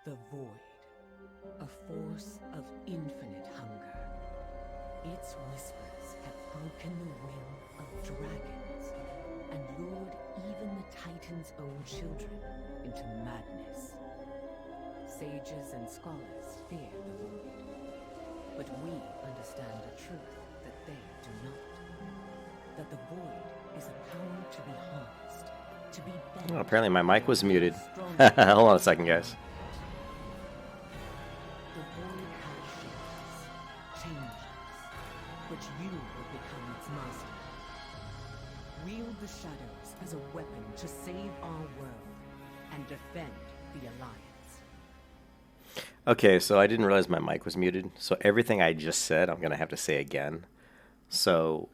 The void, a force of infinite hunger. Its whispers have broken the will of dragons and lured even the Titan's own children into madness. Sages and scholars fear the void, but we understand the truth that they do not. That the void is a power to be harnessed, to be bent. Oh, apparently my mic was muted. Hold on a second, guys. The void has shapes, changes, but you will become its master. Wield the shadows as a weapon to save our world and defend the Alliance. Okay, so I didn't realize my mic was muted, so everything I just said, I'm going to have to say again. So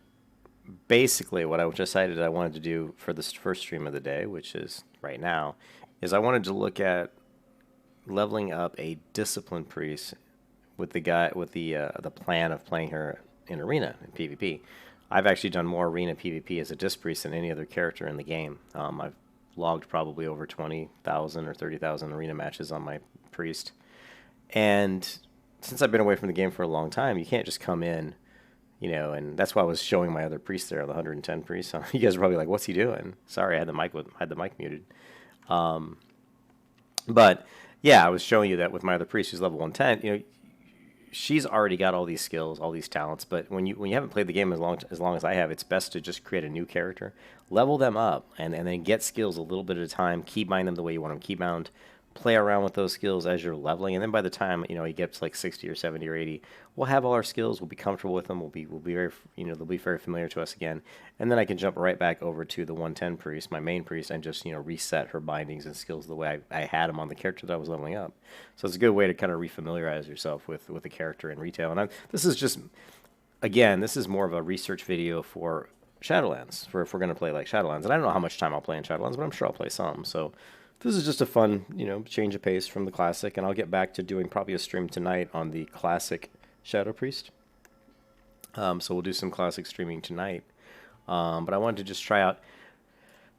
basically what I decided I wanted to do for this first stream of the day, which is right now, is I wanted to look at leveling up a discipline priest with the plan of playing her in arena in PvP. I've actually done more arena PvP as a disc priest than any other character in the game. I've logged probably over 20,000 or 30,000 arena matches on my priest. And since I've been away from the game for a long time, you can't just come in, you know, and that's why I was showing my other priest there, the 110 priest. So you guys are probably like, what's he doing? Sorry, I had the mic muted. But yeah, I was showing you that with my other priest who's level 110, you know, she's already got all these skills, all these talents, but when you haven't played the game as long as I have, it's best to just create a new character, level them up, and then get skills a little bit at a time, keybind them the way you want them keybound, play around with those skills as you're leveling, and then by the time, you know, he gets like 60 or 70 or 80, we'll have all our skills, we'll be comfortable with them, we'll be very, you know, they'll be very familiar to us again, and then I can jump right back over to the 110 priest, my main priest, and just, you know, reset her bindings and skills the way I had them on the character that I was leveling up. So it's a good way to kind of refamiliarize yourself with the character in retail. And this is just, again, this is more of a research video for Shadowlands, for if we're going to play like Shadowlands. And I don't know how much time I'll play in Shadowlands, but I'm sure I'll play some. So this is just a fun, you know, change of pace from the classic, and I'll get back to doing probably a stream tonight on the classic Shadow Priest. So we'll do some classic streaming tonight. But I wanted to just try out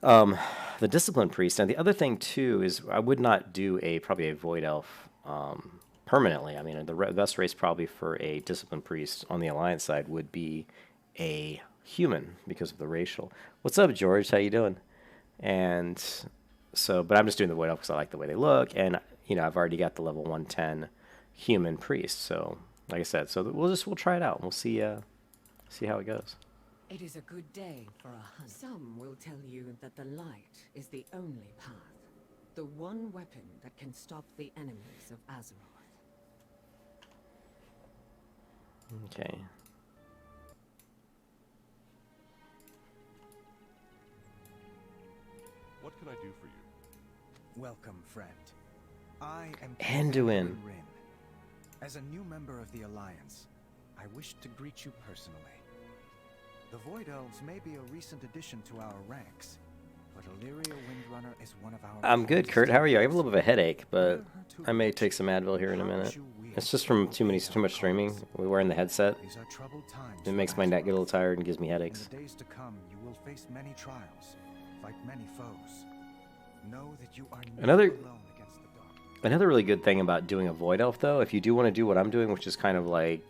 the Discipline Priest. And the other thing, too, is I would not do probably a Void Elf permanently. I mean, the best race probably for a Discipline Priest on the Alliance side would be a human because of the racial. What's up, George? How you doing? And so, but I'm just doing the Void Elf because I like the way they look, and you know, I've already got the level 110 human priest. So, like I said, so we'll try it out. We'll see how it goes. It is a good day for a hunt. Some will tell you that the light is the only path, the one weapon that can stop the enemies of Azeroth. Okay. What can I do for you? Welcome, friend. I am Anduin. As a new member of the Alliance, I wish to greet you personally. The Void Elves may be a recent addition to our ranks, but Illyria Windrunner is one of our... I'm good, Kurt. How are you? I have a little bit of a headache, but I may take some Advil here in a minute. It's just from too much streaming. We're wearing the headset. These are troubled times. It makes my neck get a little tired and gives me In headaches. the days to come, you will face many trials, fight many foes. Know that you are never alone against the dark. Another really good thing about doing a Void Elf, though, if you do want to do what I'm doing, which is kind of like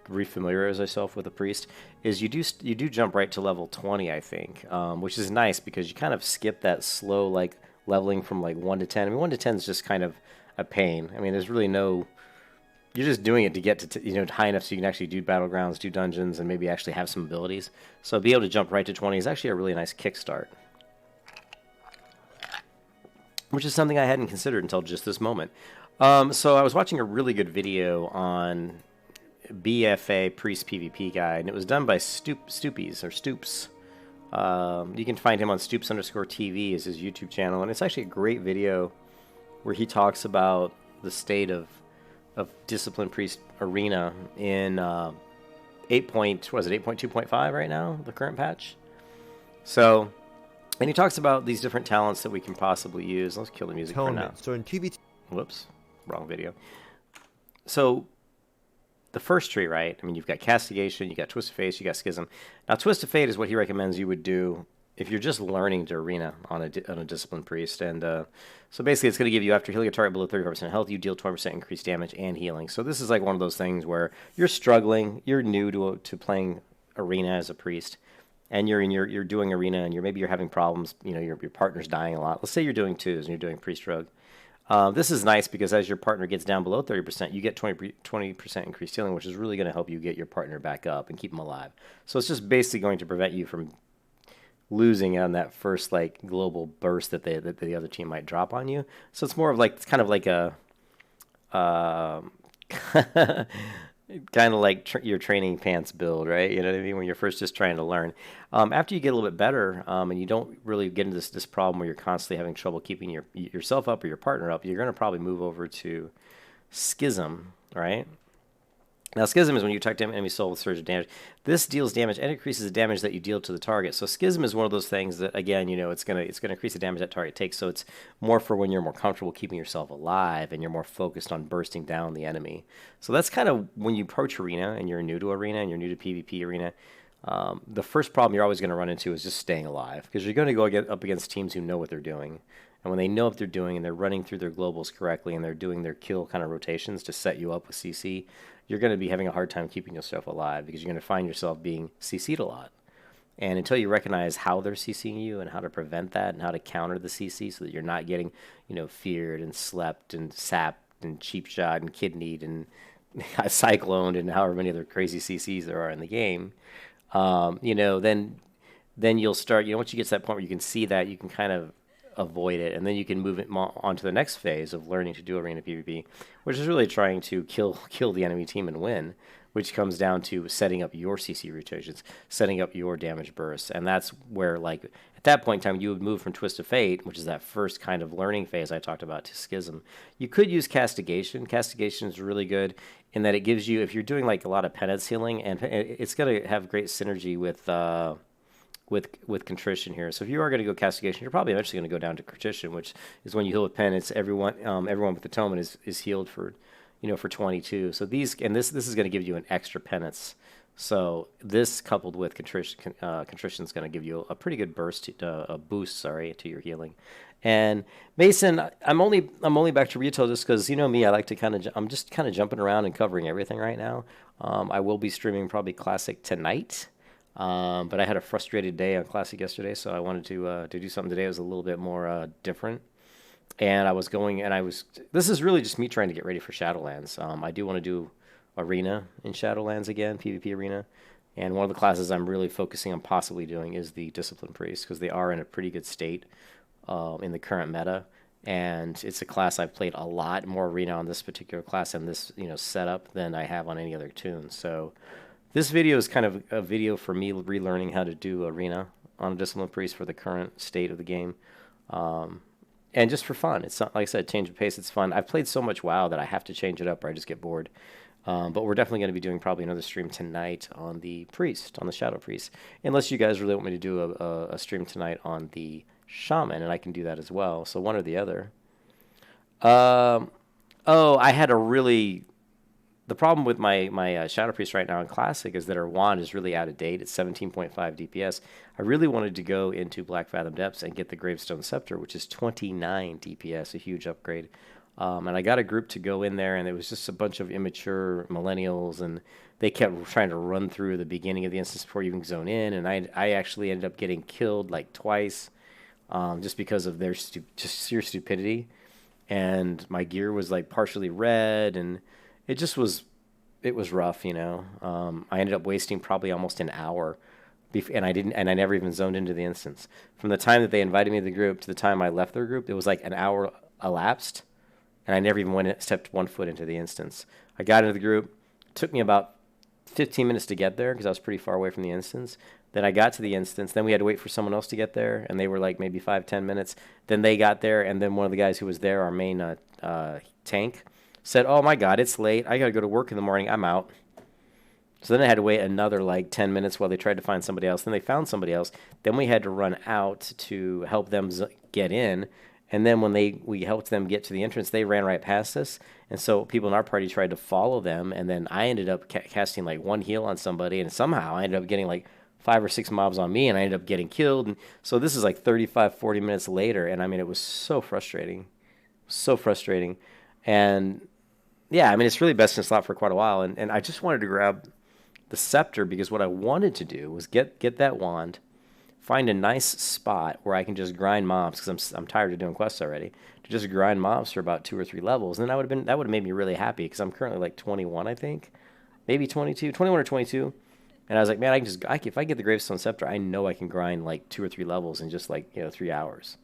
refamiliarize yourself with a priest, is you do jump right to level 20, I think, which is nice because you kind of skip that slow like leveling from like 1 to 10. I mean, 1 to 10 is just kind of a pain. I mean, there's really no... You're just doing it to get to high enough so you can actually do battlegrounds, do dungeons, and maybe actually have some abilities. So be able to jump right to 20 is actually a really nice kickstart, which is something I hadn't considered until just this moment. So I was watching a really good video on BFA Priest PvP Guide, and it was done by Stoopies, or Stoops. You can find him on Stoops_TV is his YouTube channel, and it's actually a great video where he talks about the state of Discipline Priest Arena in 8.2.5 right now, the current patch. So... And he talks about these different talents that we can possibly use. Let's kill the music for now. So in PvP... Whoops. Wrong video. So, the first tree, right? I mean, you've got Castigation, you got Twist of Fate, you got Schism. Now, Twist of Fate is what he recommends you would do if you're just learning to arena on a disciplined priest, and so basically it's going to give you, after healing a target below 35% health, you deal 20% increased damage and healing. So this is like one of those things where you're struggling, you're new to playing arena as a priest, and you're doing arena, and maybe you're having problems. You know, your partner's dying a lot. Let's say you're doing twos and you're doing priest rogue. This is nice because as your partner gets down below 30%, you get 20% increased healing, which is really going to help you get your partner back up and keep them alive. So it's just basically going to prevent you from losing on that first like global burst that the other team might drop on you. So it's more of like, it's kind of like a kind of like your training pants build, right? You know what I mean? When you're first just trying to learn. After you get a little bit better, and you don't really get into this problem where you're constantly having trouble keeping yourself up or your partner up, you're going to probably move over to Schism, right? Now, Schism is when you attack enemy soul with surge of damage. This deals damage and increases the damage that you deal to the target. So Schism is one of those things that, again, you know, it's gonna increase the damage that target takes. So it's more for when you're more comfortable keeping yourself alive and you're more focused on bursting down the enemy. So that's kind of when you approach arena and you're new to arena and you're new to PvP arena. The first problem you're always going to run into is just staying alive, because you're going to go up against teams who know what they're doing. And when they know what they're doing and they're running through their globals correctly and they're doing their kill kind of rotations to set you up with CC, you're going to be having a hard time keeping yourself alive, because you're going to find yourself being CC'd a lot. And until you recognize how they're CCing you and how to prevent that and how to counter the CC so that you're not getting, you know, feared and slept and sapped and cheap shot and kidneyed and cycloned and however many other crazy CCs there are in the game, you know, then you'll start, you know, once you get to that point where you can see that, you can kind of avoid it, and then you can move it on to the next phase of learning to do arena PvP, which is really trying to kill the enemy team and win, which comes down to setting up your CC rotations, setting up your damage bursts. And that's where, like, at that point in time, you would move from Twist of Fate, which is that first kind of learning phase I talked about, to Schism. You could use Castigation. Castigation is really good in that it gives you, if you're doing like a lot of penance healing, and it's going to have great synergy with Contrition here. So if you are going to go Castigation, you're probably eventually going to go down to Contrition, which is when you heal with Penance. Everyone with Atonement is healed for, you know, for 22. So this is going to give you an extra penance. So this coupled with Contrition is going to give you a pretty good boost to your healing. And Mason, I'm only back to retail just because, you know me, I like to I'm just kind of jumping around and covering everything right now. I will be streaming probably Classic tonight. But I had a frustrated day on Classic yesterday, so I wanted to do something today that was a little bit more different. And this is really just me trying to get ready for Shadowlands. I do want to do Arena in Shadowlands again, PvP Arena. And one of the classes I'm really focusing on possibly doing is the Discipline Priest, because they are in a pretty good state in the current meta. And it's a class I've played a lot more Arena on this particular class and this, you know, setup than I have on any other tune. So this video is kind of a video for me relearning how to do Arena on a Discipline Priest for the current state of the game. And just for fun. It's not, like I said, change of pace, it's fun. I've played so much WoW that I have to change it up or I just get bored. But we're definitely going to be doing probably another stream tonight on the Priest, on the Shadow Priest. Unless you guys really want me to do a stream tonight on the Shaman, and I can do that as well. So one or the other. I had a really... The problem with my Shadow Priest right now in Classic is that her wand is really out of date. It's 17.5 DPS. I really wanted to go into Black Fathom Depths and get the Gravestone Scepter, which is 29 DPS, a huge upgrade. And I got a group to go in there, and it was just a bunch of immature millennials, and they kept trying to run through the beginning of the instance before you can zone in, and I actually ended up getting killed like twice just because of their just sheer stupidity. And my gear was like partially red, and it was rough, you know. I ended up wasting probably almost an hour, and I never even zoned into the instance. From the time that they invited me to the group to the time I left their group, it was like an hour elapsed, and I never even stepped 1 foot into the instance. I got into the group. It took me about 15 minutes to get there because I was pretty far away from the instance. Then I got to the instance. Then we had to wait for someone else to get there, and they were like maybe 5-10 minutes. Then they got there, and then one of the guys who was there, our main tank, said, "Oh my God, it's late. I got to go to work in the morning. I'm out." So then I had to wait another like 10 minutes while they tried to find somebody else. Then they found somebody else. Then we had to run out to help them get in. And then when we helped them get to the entrance, they ran right past us. And so people in our party tried to follow them. And then I ended up casting like one heal on somebody. And somehow I ended up getting like 5 or 6 mobs on me, and I ended up getting killed. And so this is like 35, 40 minutes later, and I mean, it was so frustrating. So frustrating. And yeah, I mean, it's really best in slot for quite a while. And I just wanted to grab the scepter because what I wanted to do was get that wand, find a nice spot where I can just grind mobs because I'm tired of doing quests already. To just grind mobs for about 2 or 3 levels, and then that would have made me really happy because I'm currently like 21, I think, maybe 22, 21 or 22. And I was like, man, if I get the Gravestone Scepter, I know I can grind like 2 or 3 levels in just like 3 hours.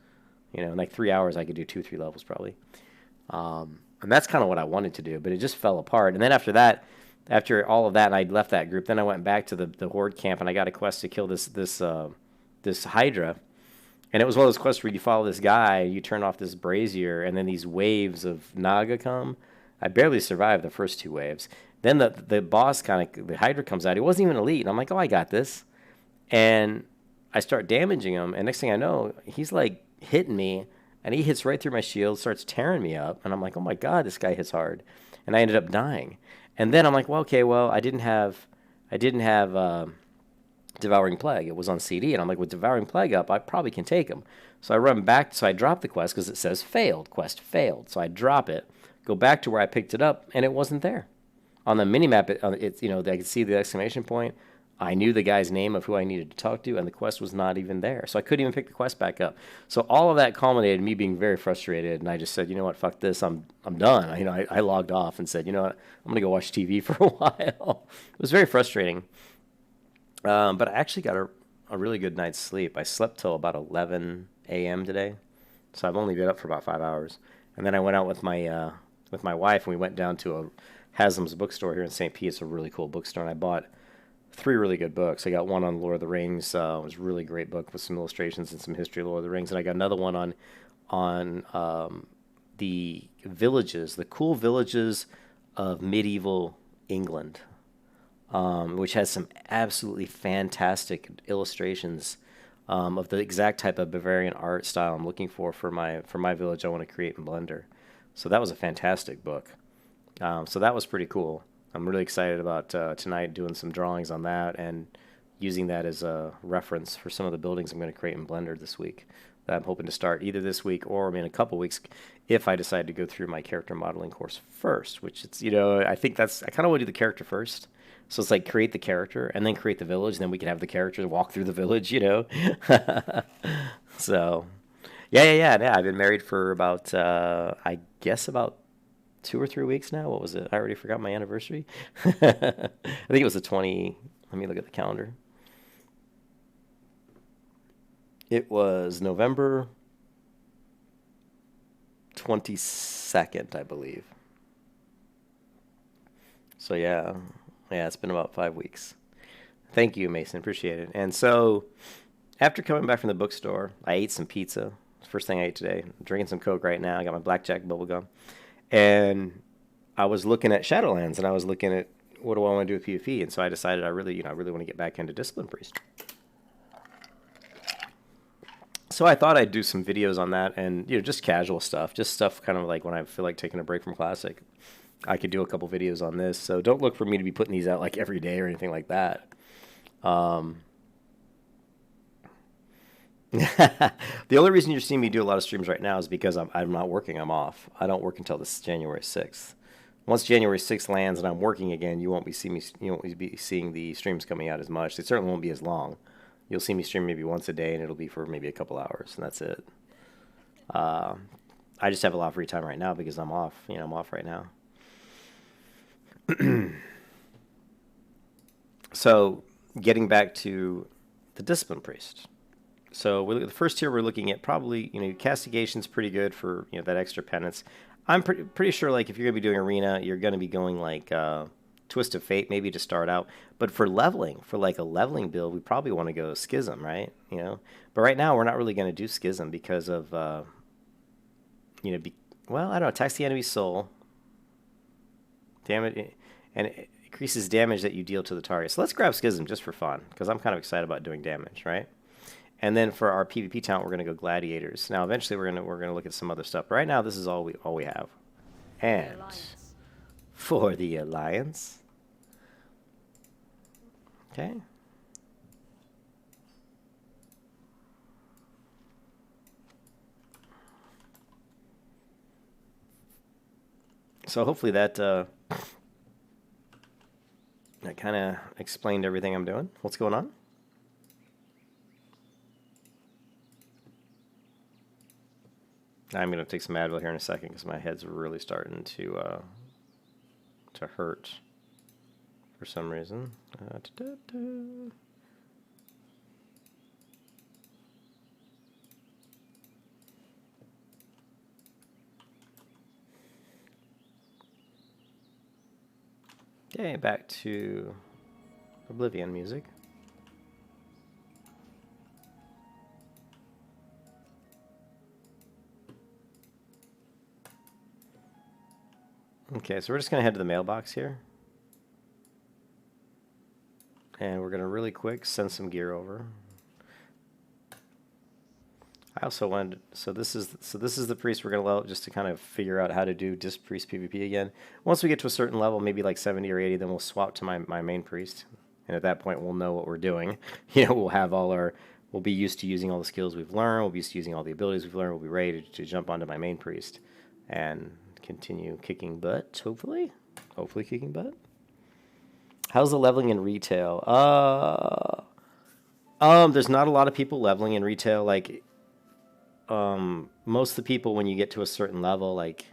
In like 3 hours, I could do 2 or 3 levels probably. And that's kind of what I wanted to do, but it just fell apart. And then after that, after all of that, and I left that group, then I went back to the Horde camp, and I got a quest to kill this Hydra. And it was one of those quests where you follow this guy, you turn off this brazier, and then these waves of Naga come. I barely survived the first 2 waves. Then the boss the Hydra comes out. He wasn't even elite. And I'm like, oh, I got this. And I start damaging him. And next thing I know, he's like hitting me. And he hits right through my shield, starts tearing me up. And I'm like, oh my God, this guy hits hard. And I ended up dying. And then I'm like, well, okay, well, I didn't have Devouring Plague. It was on CD. And I'm like, with Devouring Plague up, I probably can take him. So I run back. So I drop the quest because it says failed. Quest failed. So I drop it, go back to where I picked it up, and it wasn't there. On the minimap, I could see the exclamation point. I knew the guy's name of who I needed to talk to, and the quest was not even there. So I couldn't even pick the quest back up. So all of that culminated in me being very frustrated, and I just said, you know what, fuck this, I'm done. I logged off and said, you know what, I'm going to go watch TV for a while. It was very frustrating. But I actually got a really good night's sleep. I slept till about 11 a.m. today, so I've only been up for about 5 hours. And then I went out with my wife, and we went down to a Haslam's bookstore here in St. Pete. It's a really cool bookstore, and I bought 3 really good books. I got one on Lord of the Rings. It was a really great book with some illustrations and some history of Lord of the Rings. And I got another one on the villages, the cool villages of medieval England, which has some absolutely fantastic illustrations of the exact type of Bavarian art style I'm looking for my village I want to create in Blender. So that was a fantastic book. So that was pretty cool. I'm really excited about tonight doing some drawings on that and using that as a reference for some of the buildings I'm going to create in Blender this week. That I'm hoping to start either this week or in a couple weeks if I decide to go through my character modeling course first, which it's, I think I kind of want to do the character first. So it's like create the character and then create the village, and then we can have the characters walk through the village, So, yeah. I've been married for about, I guess about 2 or 3 weeks now. What was it? I already forgot my anniversary. I think it was the 20. Let me look at the calendar. It was November 22nd, I believe. So yeah, it's been about 5 weeks. Thank you, Mason. Appreciate it. And so after coming back from the bookstore, I ate some pizza. First thing I ate today. I'm drinking some Coke right now. I got my Blackjack bubblegum. And I was looking at Shadowlands, and I was looking at what do I want to do with PvP, and so I decided I really want to get back into Discipline Priest. So I thought I'd do some videos on that, and just casual stuff, just stuff kind of like when I feel like taking a break from Classic. I could do a couple videos on this, so don't look for me to be putting these out like every day or anything like that. The only reason you're seeing me do a lot of streams right now is because I'm not working. I'm off. I don't work until this January 6th. Once January 6th lands and I'm working again, you won't be seeing the streams coming out as much. They certainly won't be as long. You'll see me stream maybe once a day, and it'll be for maybe a couple hours, and that's it. I just have a lot of free time right now because I'm off. I'm off right now. So, getting back to the Discipline Priest. So the first tier we're looking at probably, Castigation's pretty good for, that extra penance. I'm pretty sure, like, if you're going to be doing Arena, you're going to be going, like, Twist of Fate maybe to start out. But for leveling, for, like, a leveling build, we probably want to go Schism, right? But right now, we're not really going to do Schism because of, I don't know, attacks the enemy's soul. Damage, and it increases damage that you deal to the target. So let's grab Schism just for fun, because I'm kind of excited about doing damage, right? And then for our PvP talent, we're going to go Gladiators. Now, eventually, we're going to look at some other stuff. But right now, this is all we have. And for the Alliance, okay. So hopefully that that kind of explained everything I'm doing. What's going on? I'm going to take some Advil here in a second because my head's really starting to hurt for some reason. Okay, back to Oblivion music. Okay, so we're just going to head to the mailbox here. And we're going to really quick send some gear over. I also wanted, so this is the priest we're going to level just to kind of figure out how to do Disc Priest PvP again. Once we get to a certain level, maybe like 70 or 80, then we'll swap to my main priest. And at that point, we'll know what we're doing. You know, we'll have all our, we'll be used to using all the skills we've learned. We'll be used to using all the abilities we've learned. We'll be ready to jump onto my main priest and continue kicking butt, hopefully. Hopefully kicking butt. How's the leveling in retail? There's not a lot of people leveling in retail. Like, most of the people, when you get to a certain level, like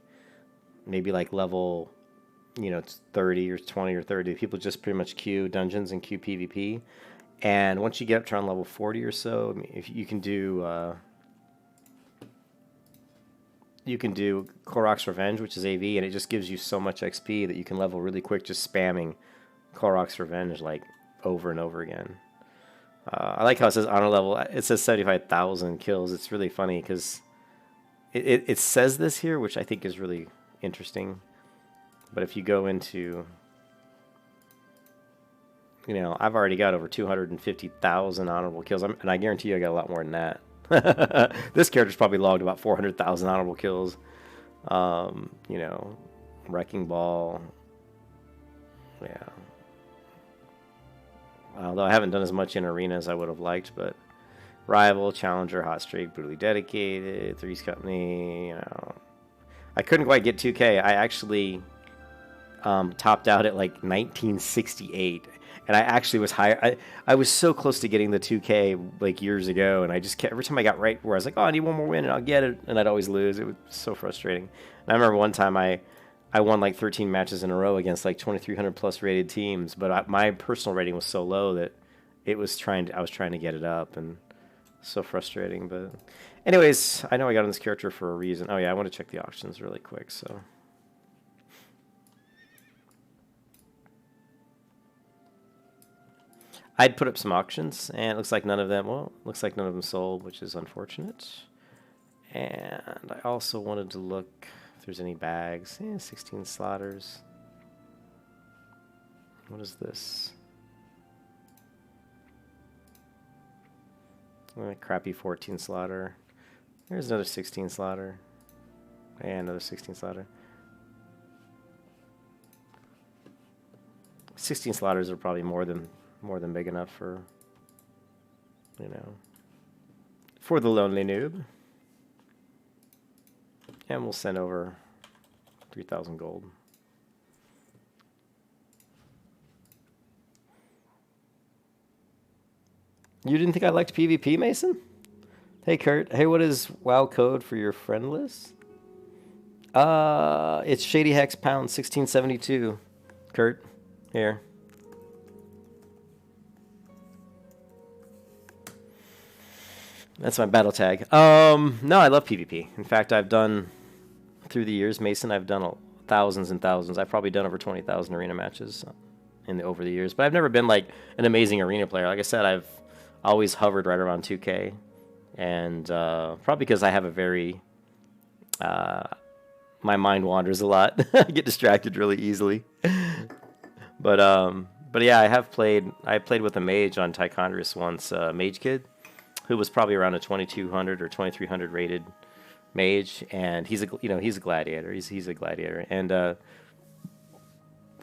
maybe like level, you know, 30 or 20 or 30, people just pretty much queue dungeons and queue PvP. And once you get up to around level 40 or so, I mean, if you can do Korok's Revenge, which is AV, and it just gives you so much XP that you can level really quick just spamming Korok's Revenge like over and over again. I like how it says honor level. It says 75,000 kills. It's really funny because it says this here, which I think is really interesting. But if you go into, you know, I've already got over 250,000 honorable kills, and I guarantee you I got a lot more than that. This character's probably logged about 400,000 honorable kills. You know, Wrecking Ball. Yeah. Although I haven't done as much in Arena as I would have liked, but Rival, Challenger, Hot Streak, Brutally Dedicated, Three's Company, you know. I couldn't quite get 2K. I actually topped out at like 1968, and I actually was higher. I was so close to getting the 2K like years ago, and I just kept, every time I got right where I was like, oh, I need one more win and I'll get it, and I'd always lose. It was so frustrating. And I remember one time I won like 13 matches in a row against like 2,300 plus rated teams, but my personal rating was so low that I was trying to get it up, and so frustrating. But anyways, I know I got on this character for a reason. Oh yeah, I want to check the auctions really quick. So I'd put up some auctions, and it looks like none of them sold, which is unfortunate. And I also wanted to look if there's any bags. 16 slaughters. What is this? Crappy 14 slaughter. There's another 16 slaughter. And another 16 slaughter. 16 slaughters are probably more than big enough for, you know, for the lonely noob. And we'll send over 3,000 gold. You didn't think I liked PvP, Mason? Hey, Kurt. Hey, what is WoW code for your friend list? It's Shady Hex Pound 1672. Kurt, here. That's my battle tag. No, I love PvP. In fact, I've done, through the years, Mason, I've done thousands and thousands. I've probably done over 20,000 arena matches over the years. But I've never been like an amazing arena player. Like I said, I've always hovered right around 2K. And probably because I have a very, my mind wanders a lot. I get distracted really easily. But yeah, I played with a mage on Tichondrius once, Mage Kid, who was probably around a 2,200 or 2,300 rated mage, and he's a gladiator. He's a gladiator, and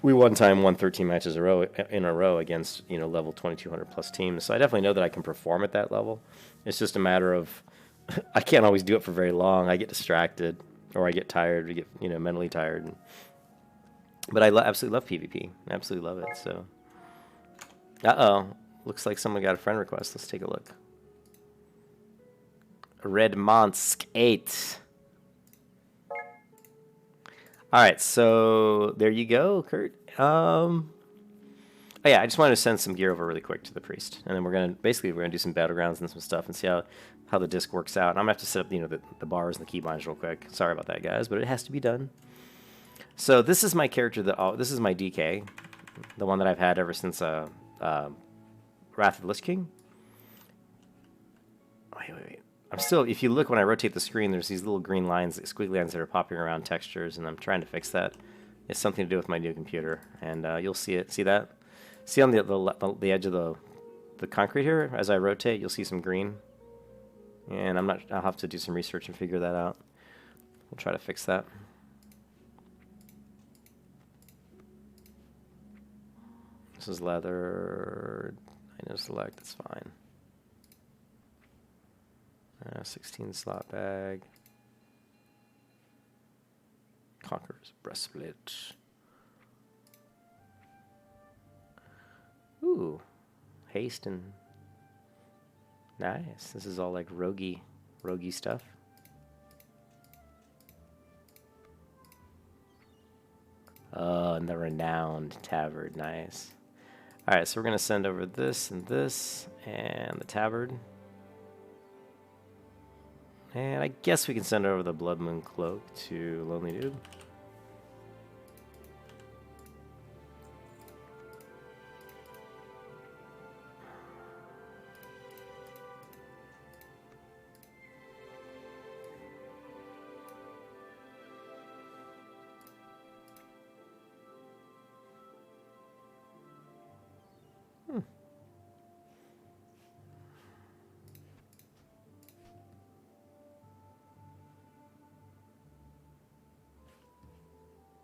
we one time won 13 matches in a row against level 2,200 plus teams. So I definitely know that I can perform at that level. It's just a matter of I can't always do it for very long. I get distracted, or I get tired. I get mentally tired. But I absolutely love PvP. I absolutely love it. So, uh-oh. Looks like someone got a friend request. Let's take a look. Red Monsk 8. All right, so there you go, Kurt. Oh yeah, I just wanted to send some gear over really quick to the priest, and then we're gonna do some battlegrounds and some stuff and see how the disc works out. And I'm gonna have to set up the bars and the keybinds real quick. Sorry about that, guys, but it has to be done. So this is my character this is my DK, the one that I've had ever since Wrath of the Lich King. Wait. I'm still, if you look when I rotate the screen, there's these little green lines, squiggly lines that are popping around textures, and I'm trying to fix that. It's something to do with my new computer, and you'll see it. See that? See on the edge of the concrete here, as I rotate, you'll see some green. And I'll have to do some research and figure that out. We'll try to fix that. This is leather. I know select, that's fine. 16 slot bag. Conqueror's breastplate. Ooh, haste and nice. This is all like roguey stuff. Oh, and the renowned tabard, nice. All right, so we're gonna send over this and the tabard. And I guess we can send over the Blood Moon Cloak to Lonely Dude.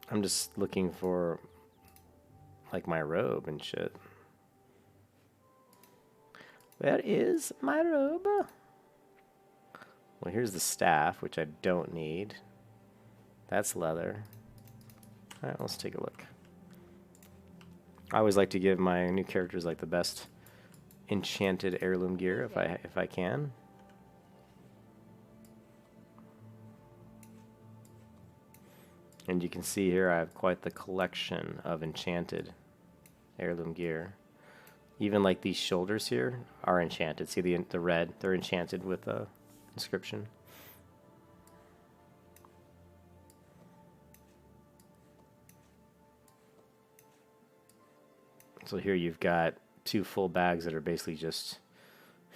I'm just looking for, like, my robe and shit. Where is my robe? Well, here's the staff, which I don't need. That's leather. Alright, let's take a look. I always like to give my new characters, like, the best enchanted heirloom gear if I can. And you can see here I have quite the collection of enchanted heirloom gear. Even like these shoulders here are enchanted. See the red? They're enchanted with a inscription. So here you've got 2 full bags that are basically just,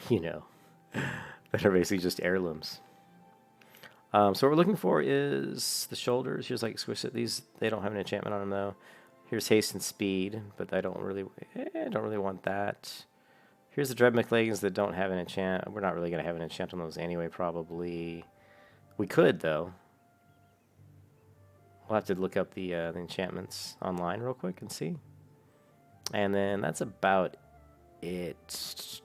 that are basically just heirlooms. So what we're looking for is the shoulders. Here's like exquisite. These, they don't have an enchantment on them though. Here's haste and speed, but I don't really want that. Here's the Dreadmech leggings that don't have an enchant. We're not really gonna have an enchant on those anyway. Probably, we could though. We'll have to look up the enchantments online real quick and see. And then that's about it. Let's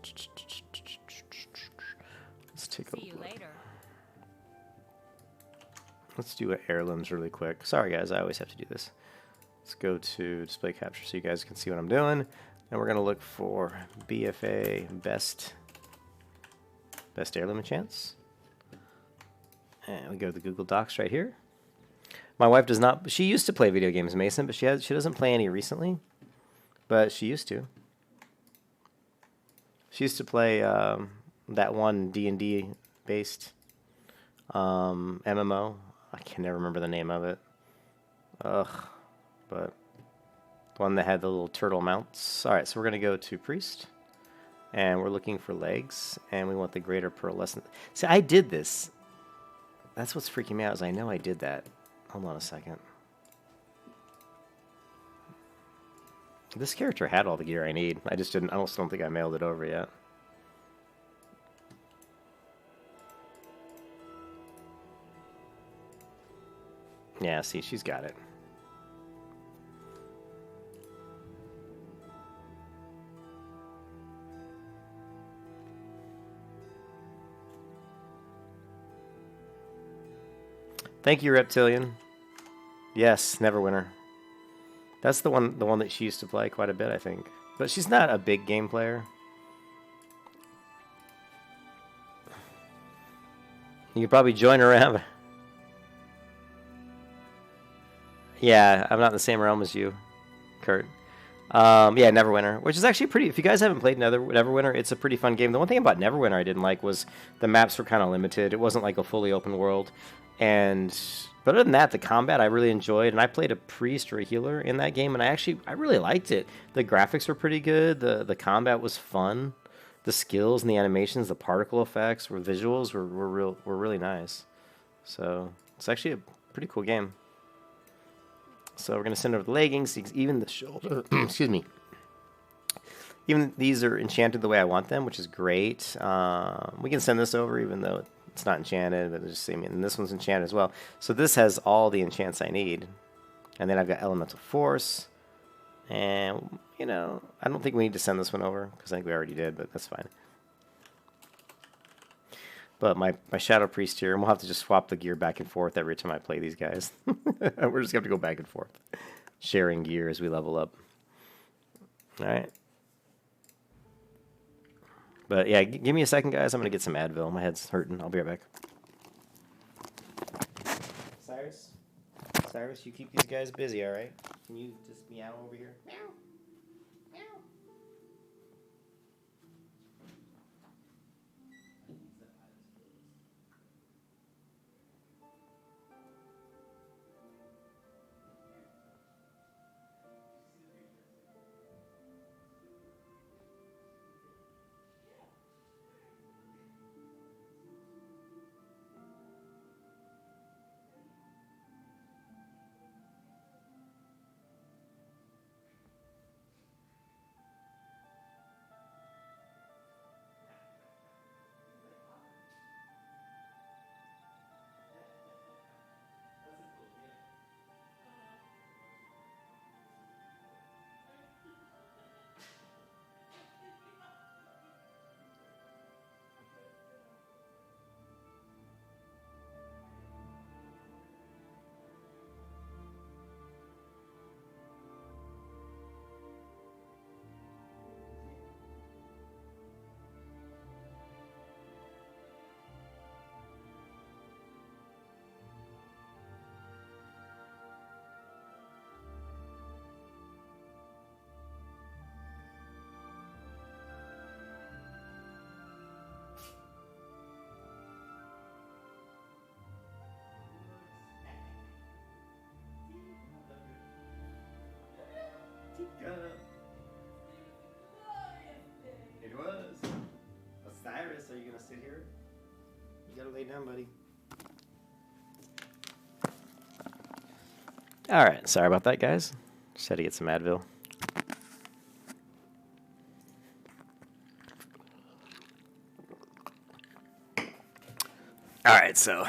take a look. Let's do heirlooms really quick. Sorry guys, I always have to do this. Let's go to display capture so you guys can see what I'm doing. And we're gonna look for BFA best heirloom enchants. And we go to the Google Docs right here. My wife does not, she used to play video games, Mason, but she doesn't play any recently. But she used to. She used to play that one D&D based MMO. I can never remember the name of it. Ugh. But the one that had the little turtle mounts. Alright, so we're going to go to Priest. And we're looking for legs. And we want the greater pearlescent. See, I did this. That's what's freaking me out, is I know I did that. Hold on a second. This character had all the gear I need. I just didn't, I almost don't think I mailed it over yet. Yeah, see, she's got it. Thank you, Reptilian. Yes, Neverwinter. That's the one that she used to play quite a bit, I think. But she's not a big game player. You could probably join her around. Yeah, I'm not in the same realm as you, Kurt. Yeah, Neverwinter, which is actually pretty. If you guys haven't played Neverwinter, it's a pretty fun game. The one thing about Neverwinter I didn't like was the maps were kind of limited. It wasn't like a fully open world. But other than that, the combat I really enjoyed, and I played a priest or a healer in that game, and I really liked it. The graphics were pretty good. The combat was fun. The skills and the animations, the particle effects, visuals were really nice. So it's actually a pretty cool game. So we're gonna send over the leggings, even the shoulder. Excuse me. Even these are enchanted the way I want them, which is great. We can send this over even though it's not enchanted, but just and this one's enchanted as well. So this has all the enchants I need. And then I've got Elemental Force. And, you know, I don't think we need to send this one over, because I think we already did, but that's fine. But my Shadow Priest here, and we'll have to just swap the gear back and forth every time I play these guys. We're just going to have to go back and forth, sharing gear as we level up. All right. But yeah, give me a second, guys. I'm going to get some Advil. My head's hurting. I'll be right back. Cyrus, you keep these guys busy, all right? Can you just meow over here? Meow. Meow. It was. Osiris, are you gonna sit here? You gotta lay down, buddy. Alright, sorry about that, guys. Just had to get some Advil. Alright, so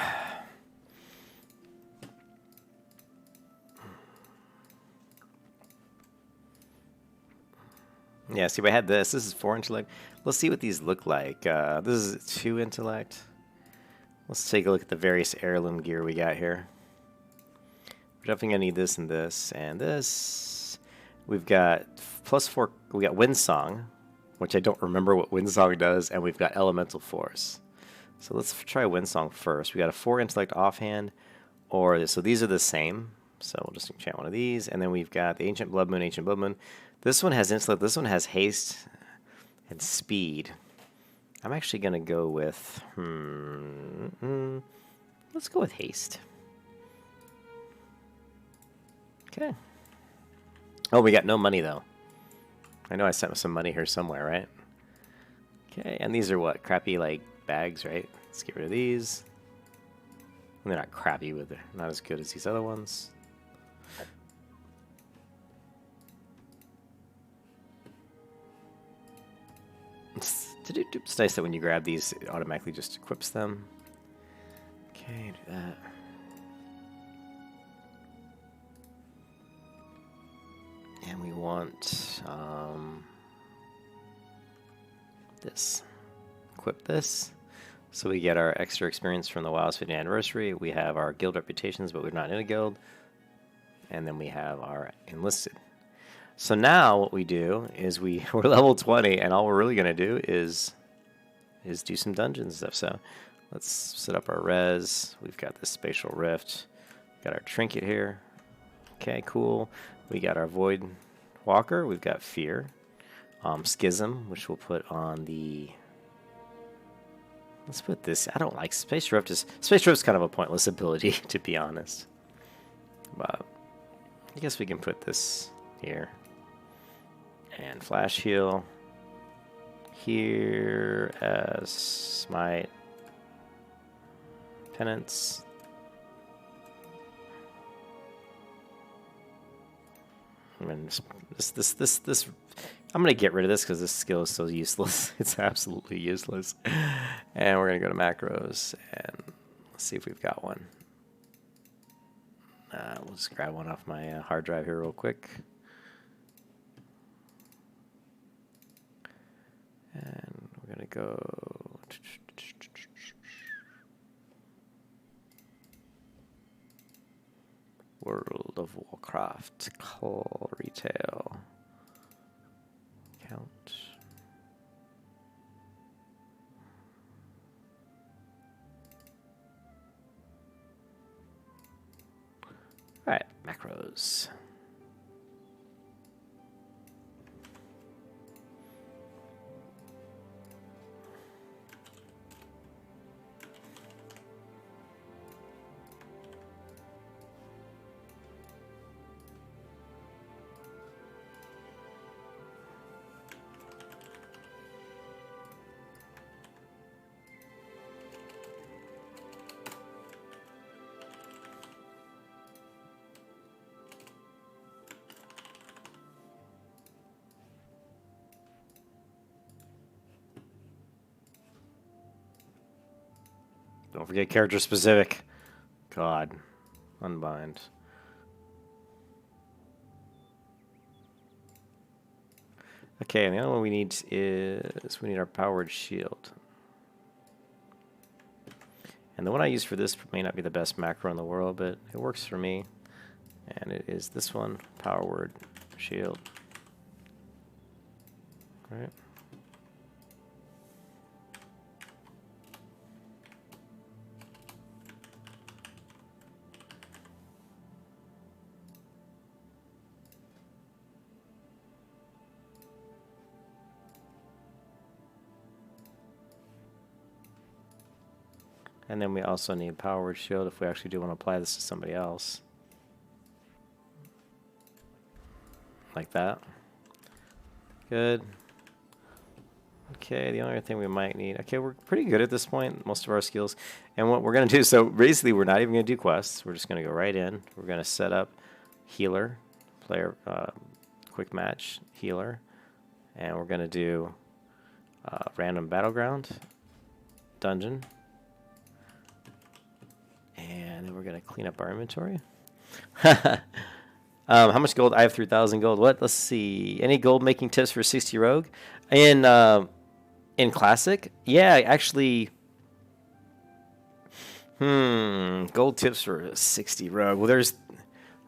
yeah, see, we had this. This is 4 intellect. Let's see what these look like. This is 2 intellect. Let's take a look at the various heirloom gear we got here. We're definitely going to need this and this and this. We've got +4. We got Windsong, which I don't remember what Windsong does, and we've got Elemental Force. So let's try Windsong first. We got a 4 intellect offhand, so these are the same. So we'll just enchant one of these, and then we've got the Ancient Blood Moon, Ancient Blood Moon. This one has intellect. This one has haste and speed. I'm actually gonna go with let's go with haste. Okay. Oh, we got no money though. I know I sent some money here somewhere, right? Okay, and these are what? Crappy like bags, right? Let's get rid of these. And they're not crappy, but they're not as good as these other ones. It's nice that when you grab these, it automatically just equips them. Okay, do that. And we want this. Equip this. So we get our extra experience from the WoW's 50th anniversary. We have our guild reputations, but we're not in a guild. And then we have our enlisted So now what we do is we're level 20, and all we're really going to do is do some dungeons stuff. So let's set up our res. We've got this spatial rift. Got our trinket here. Okay, cool. We got our void walker. We've got fear. Schism, which we'll put on the... Let's put this... I don't like... Space Rift is kind of a pointless ability, to be honest. But I guess we can put this here. And Flash Heal here as Smite. Penance. I mean, this I'm gonna get rid of this because this skill is so useless. It's absolutely useless. And we're gonna go to macros and let's see if we've got one. We'll just grab one off my hard drive here real quick. And we're gonna go. World of Warcraft call retail count. All right, macros. Don't forget character specific. God. Unbind. Okay, and the other one we need is we need our powered shield. And the one I use for this may not be the best macro in the world, but it works for me. And it is this one, powered shield. All right. And then we also need powered shield if we actually do want to apply this to somebody else. Like that. Good. Okay, the only other thing we might need... Okay, we're pretty good at this point, most of our skills. And what we're going to do... So basically, we're not even going to do quests. We're just going to go right in. We're going to set up healer, player, quick match, healer. And we're going to do random battleground, dungeon. And then we're going to clean up our inventory. How much gold? I have 3,000 gold. What? Let's see. Any gold making tips for 60 rogue? In classic? Yeah, actually. Gold tips for 60 rogue. Well, there's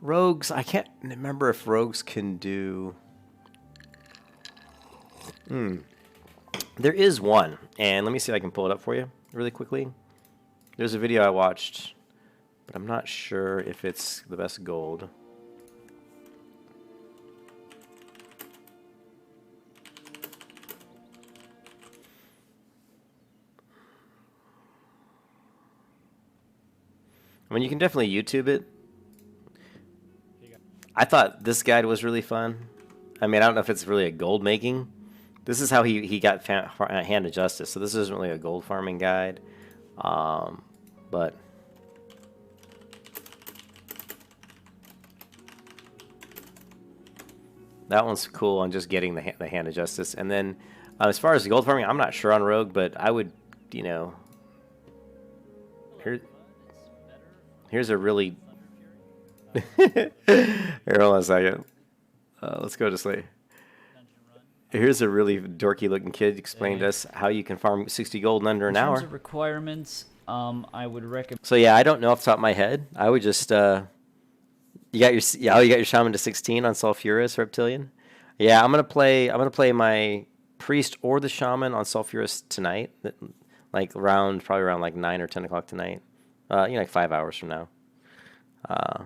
rogues. I can't remember if rogues can do. There is one. And let me see if I can pull it up for you really quickly. There's a video I watched, but I'm not sure if it's the best gold. I mean, you can definitely YouTube it. I thought this guide was really fun. I mean, I don't know if it's really a gold making. This is how he got Hand of Justice. So this isn't really a gold farming guide. But that one's cool on just getting the Hand of Justice. And then as far as the gold farming, I'm not sure on Rogue, but I would, you know, here's a really... Here, hold on a second. Let's go to sleep. Here's a really dorky looking kid explained to us how you can farm 60 gold in under an hour. In terms of requirements, I would recommend... So yeah, I don't know off the top of my head. I would just... you got your Shaman to 16 on Sulfurous Reptilian. Yeah, I'm gonna play my priest or the shaman on Sulfurous tonight, like probably around like 9 or 10 o'clock tonight. Like 5 hours from now. But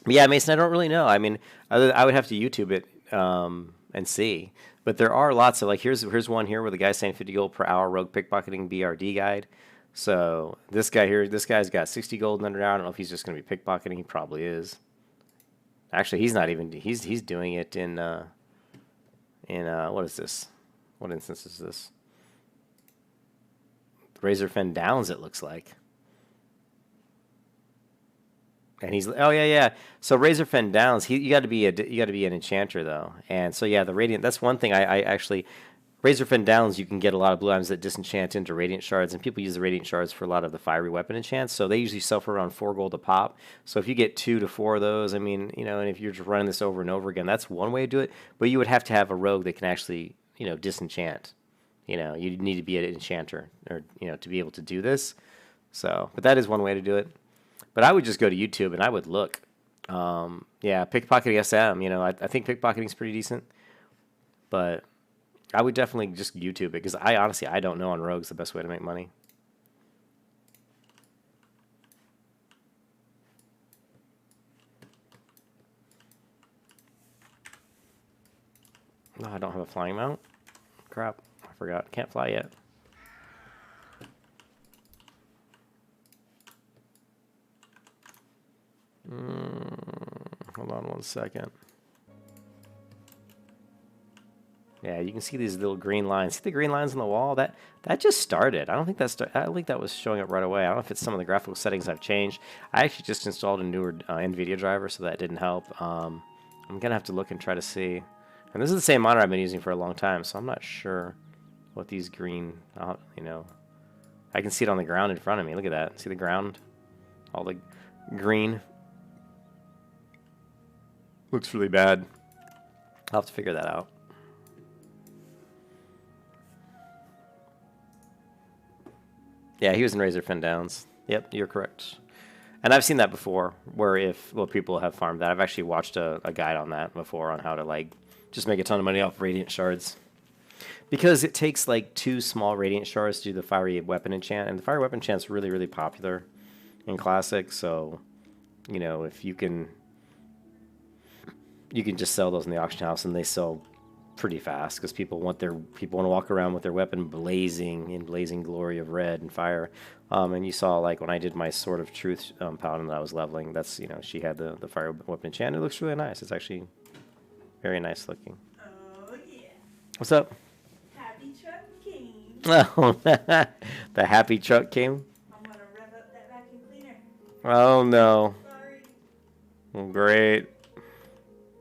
yeah, Mason, I don't really know. I mean, I would have to YouTube it and see. But there are lots of, like, here's one here where the guy's saying 50 gold per hour rogue pickpocketing BRD guide. So this guy's got 60 gold under hour. I don't know if he's just going to be pickpocketing. He probably is. Actually, he's not even. He's doing it in what is this? What instance is this? Razorfen Downs, it looks like. And he's yeah. So Razorfen Downs, you got to be an enchanter though, and so yeah, the radiant. That's one thing I actually. Razorfen Downs, you can get a lot of blue items that disenchant into radiant shards, and people use the radiant shards for a lot of the fiery weapon enchants. So they usually sell for around 4 gold a pop. So if you get 2 to 4 of those, I mean, and if you're just running this over and over again, that's one way to do it. But you would have to have a rogue that can actually, disenchant. You need to be an enchanter, or to be able to do this. So, but that is one way to do it. But I would just go to YouTube and I would look. Pickpocketing SM. I think pickpocketing is pretty decent, but I would definitely just YouTube it, because I honestly don't know on rogues the best way to make money. No, I don't have a flying mount. Crap, I forgot. Can't fly yet. Hold on one second. Yeah, you can see these little green lines. See the green lines on the wall? That just started. I don't think that was showing up right away. I don't know if it's some of the graphical settings I've changed. I actually just installed a newer NVIDIA driver, so that didn't help. I'm gonna have to look and try to see. And this is the same monitor I've been using for a long time, so I'm not sure what these green. I can see it on the ground in front of me. Look at that. See the ground? All the green. Looks really bad. I'll have to figure that out. Yeah, he was in Razorfen Downs. Yep, you're correct. And I've seen that before, where people have farmed that. I've actually watched a guide on that before, on how to just make a ton of money off Radiant Shards. Because it takes 2 small Radiant Shards to do the Fiery Weapon enchant, and the Fiery Weapon enchant's really, really popular in Classic, so, if you can just sell those in the auction house, and they sell pretty fast, because people want to walk around with their weapon blazing glory of red and fire. And you saw, when I did my Sword of Truth paladin that I was leveling, that's, she had the fire weapon enchant. It looks really nice. It's actually very nice looking. Oh yeah. What's up? Happy truck king. Oh, the happy truck came. I'm gonna rev up that vacuum cleaner. Oh no. Sorry. Well, great.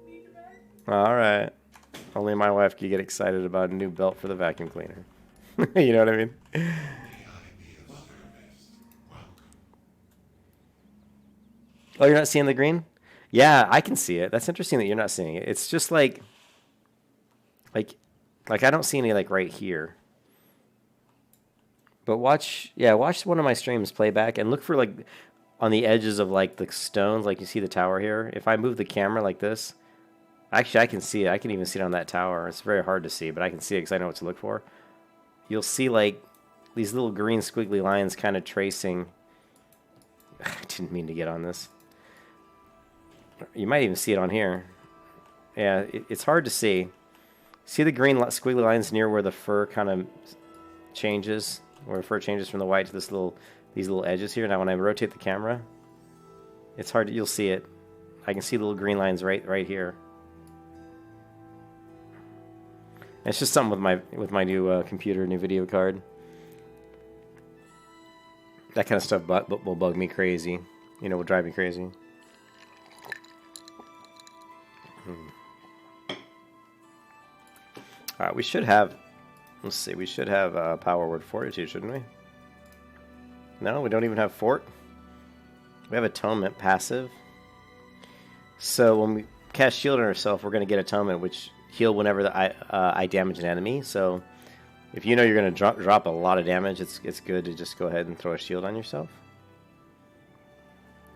Need the bag? All right. Only my wife could get excited about a new belt for the vacuum cleaner. You know what I mean? Oh, you're not seeing the green? Yeah, I can see it. That's interesting that you're not seeing it. It's just like I don't see any right here. But watch one of my streams play back and look for on the edges of the stones, you see the tower here. If I move the camera like this, actually I can see it. I can even see it on that tower. It's very hard to see, but I can see it because I know what to look for. You'll see these little green squiggly lines kind of tracing. I didn't mean to get on this. You might even see it on here. Yeah, it's hard to see. See the green squiggly lines near where the fur kind of changes, where fur changes from the white to these little edges here. Now when I rotate the camera, it's hard. You'll see it. I can see the little green lines right here. It's just something with my new computer, new video card. That kind of stuff will bug me crazy. Will drive me crazy. All right, we should have. Let's see. We should have Power Word Fortitude, shouldn't we? No, we don't even have Fort. We have Atonement passive. So when we cast Shield on ourselves, we're going to get Atonement, which heal whenever I damage an enemy. So if you're going to drop a lot of damage, it's good to just go ahead and throw a shield on yourself.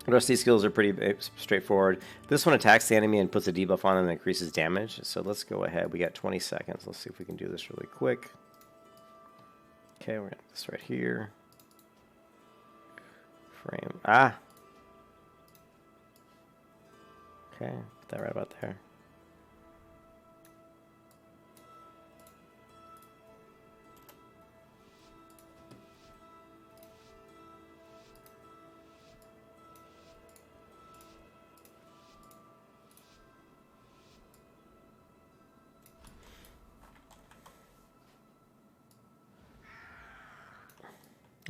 The rest of these skills are pretty straightforward. This one attacks the enemy and puts a debuff on them and increases damage. So let's go ahead. We got 20 seconds. Let's see if we can do this really quick. Okay, we're going to do this right here. Frame. Ah! Okay, put that right about there.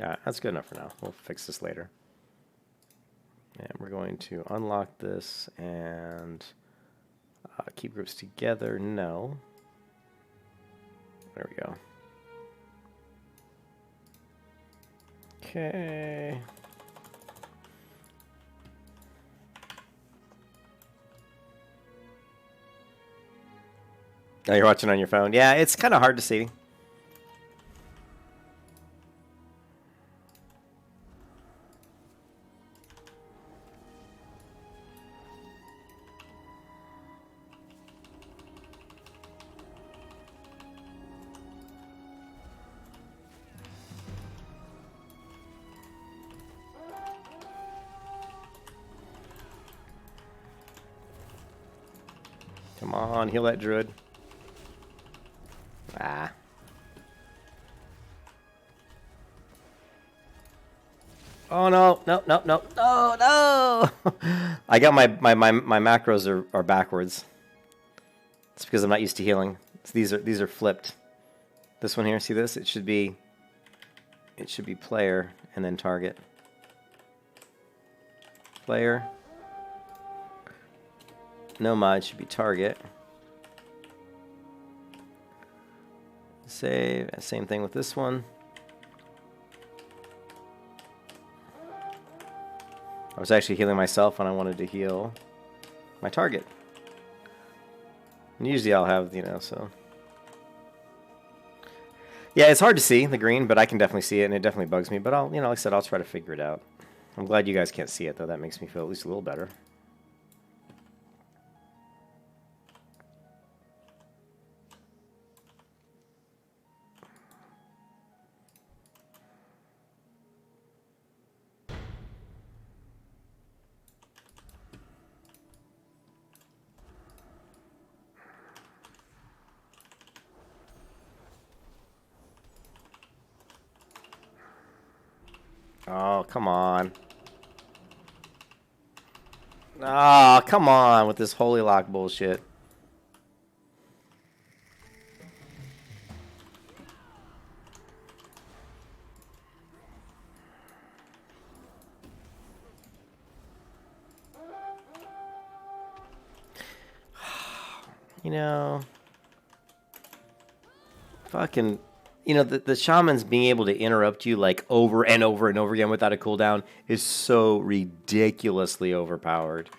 Alright, that's good enough for now. We'll fix this later. And we're going to unlock this and keep groups together. No. There we go. Okay. Now you're watching on your phone. Yeah, it's kind of hard to see. Come on, heal that druid. Ah. Oh no, no, no, no, no, no! I got my macros are backwards. It's because I'm not used to healing. So these are flipped. This one here, see this? It should be player and then target. Player. No mod should be target. Save. Same thing with this one. I was actually healing myself when I wanted to heal my target. And usually I'll have, so. Yeah, it's hard to see the green, but I can definitely see it, and it definitely bugs me. But like I said, I'll try to figure it out. I'm glad you guys can't see it, though. That makes me feel at least a little better. Oh, come on. Oh, come on with this holy lock bullshit. Fucking... the shamans being able to interrupt you like over and over and over again without a cooldown is so ridiculously overpowered.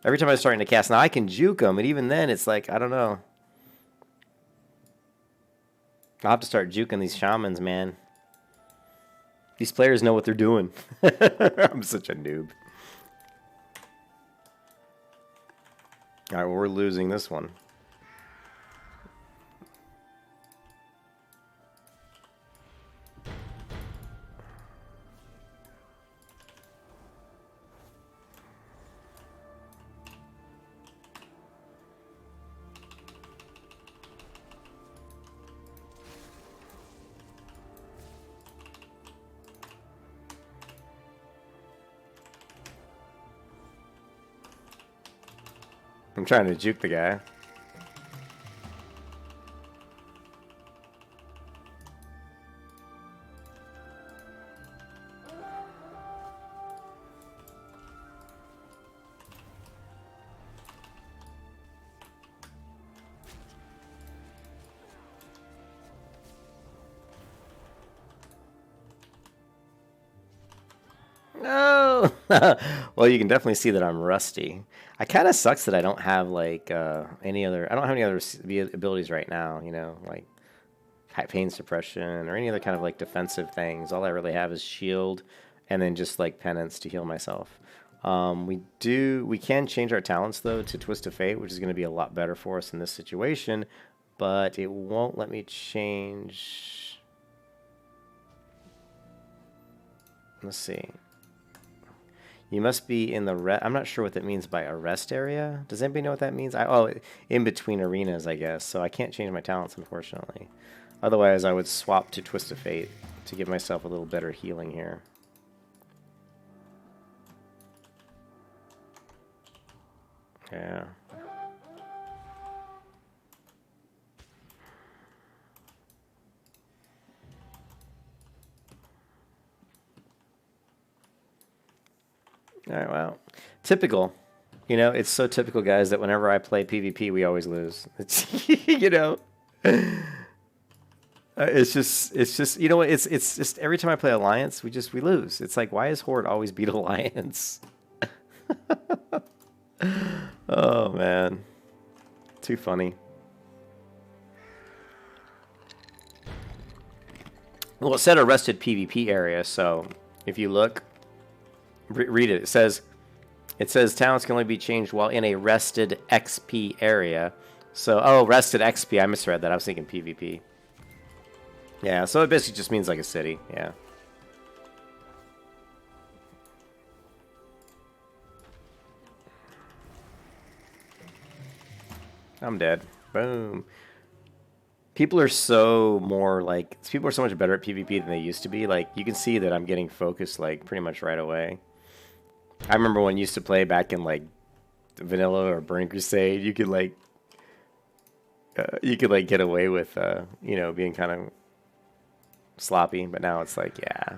Every time I'm starting to cast, now I can juke them, and even then it's like, I don't know. I'll have to start juking these shamans, man. These players know what they're doing. I'm such a noob. Alright, well, we're losing this one. I'm trying to juke the guy. No! Well, you can definitely see that I'm rusty. I kind of sucks that I don't have like any other. I don't have any other abilities right now. Like pain suppression or any other kind of like defensive things. All I really have is shield, and then just like penance to heal myself. We can change our talents though to Twist of Fate, which is going to be a lot better for us in this situation, but it won't let me change. Let's see. You must be in the I'm not sure what that means by a rest area. Does anybody know what that means? Oh, in between arenas, I guess. So I can't change my talents, unfortunately. Otherwise, I would swap to Twist of Fate to give myself a little better healing here. Yeah. All right, well, typical. You know, it's so typical, guys, that whenever I play PvP, we always lose. It's, you know, it's just, you know what? It's just every time I play Alliance, we lose. It's like, why is Horde always beat Alliance? Oh man, too funny. Well, it said arrested PvP area, so if you look. Read it. It says talents can only be changed while in a rested XP area. So, oh, rested XP. I misread that. I was thinking PvP. Yeah, so it basically just means like a city. Yeah. I'm dead. Boom. People are so much better at PvP than they used to be. Like, you can see that I'm getting focused like pretty much right away. I remember when I used to play back in like Vanilla or Burning Crusade, you could get away with you know, being kind of sloppy, but now it's like, yeah,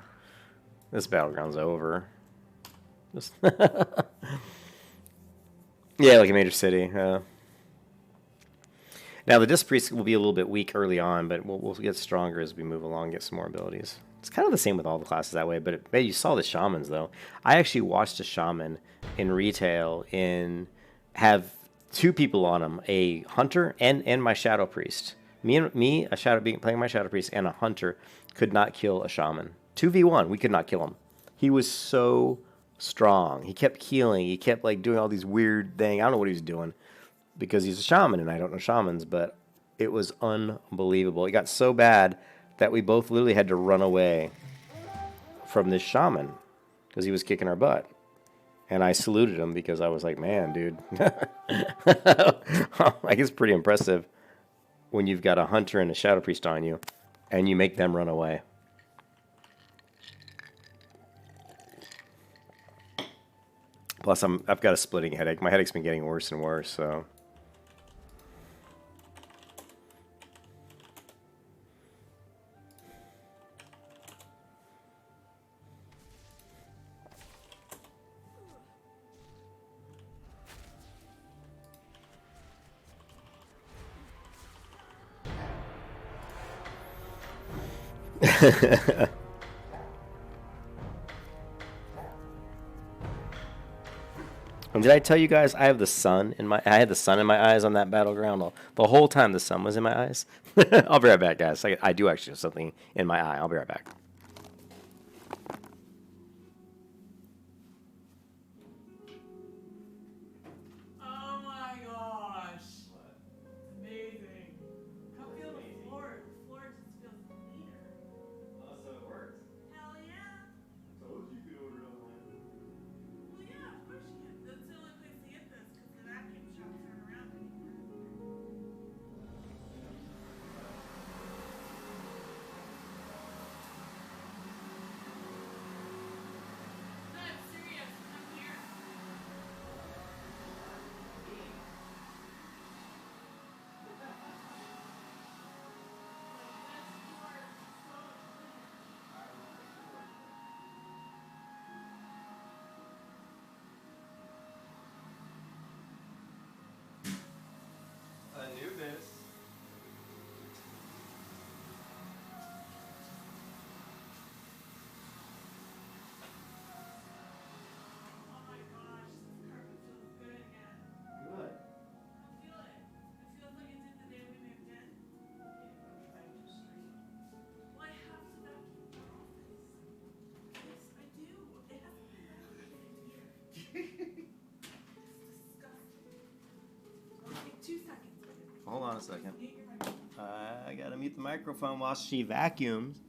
this battleground's over. Just yeah, like a major city. Now the Disc Priest will be a little bit weak early on, but we'll get stronger as we move along, get some more abilities. It's kind of the same with all the classes that way, but you saw the shamans though. I actually watched a shaman in retail have two people on him, a hunter and my shadow priest. Me, playing my shadow priest, and a hunter could not kill a shaman. 2v1, we could not kill him. He was so strong. He kept healing. He kept like doing all these weird things. I don't know what he was doing because he's a shaman and I don't know shamans, but it was unbelievable. It got so bad that we both literally had to run away from this shaman because he was kicking our butt. And I saluted him because I was like, man, dude. I guess it's pretty impressive when you've got a hunter and a shadow priest on you and you make them run away. Plus, I've got a splitting headache. My headache's been getting worse and worse, so... And did I tell you guys I had the sun in my eyes on that battleground the whole time the sun was in my eyes? I'll be right back, guys. I do actually have something in my eye. I'll be right back. Oh my gosh. What? It's amazing. Come feel the floor. The floor just feels cleaner. Oh, so it works. Hell yeah. I told you could order online. Well, yeah, of course you can. That's the only place to get this because the vacuum shops aren't around anymore. Hold on a second. I gotta mute the microphone while she vacuums.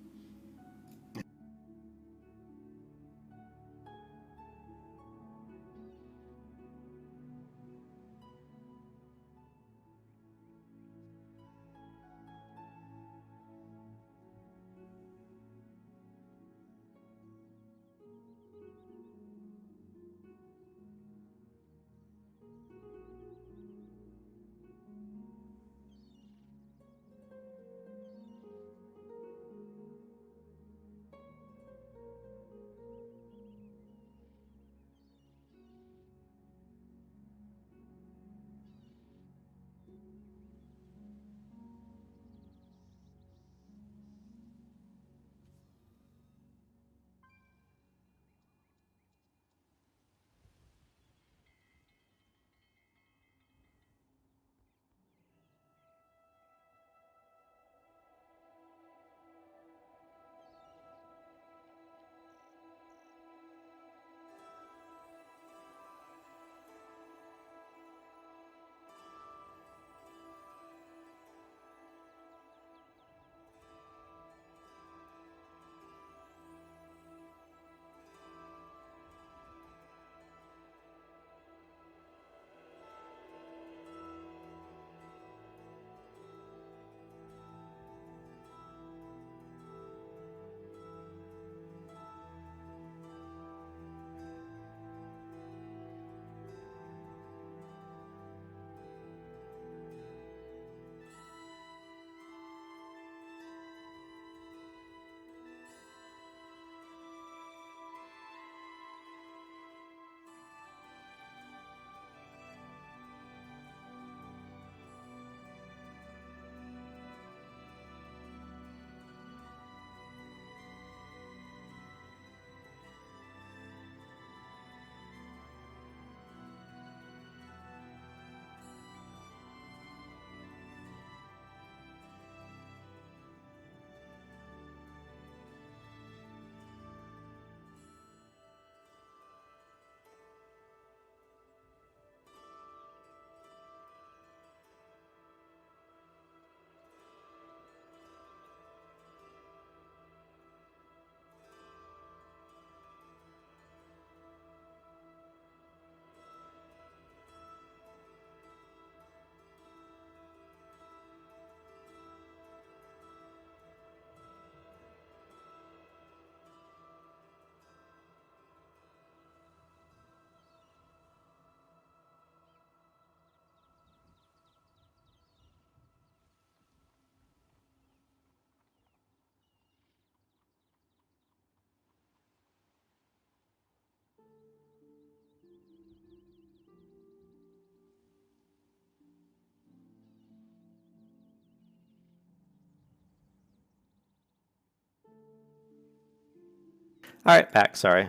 All right, back. Sorry.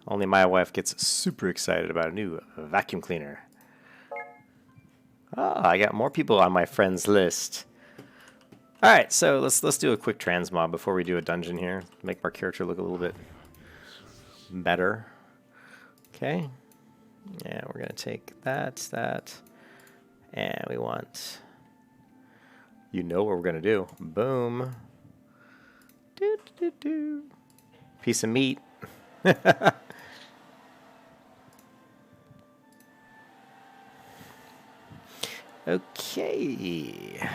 Only my wife gets super excited about a new vacuum cleaner. Ah, I got more people on my friends list. All right, so let's do a quick transmog before we do a dungeon here. Make our character look a little bit better. Okay. Yeah, we're gonna take that, and we want. You know what we're gonna do? Boom. Piece of meat. Okay.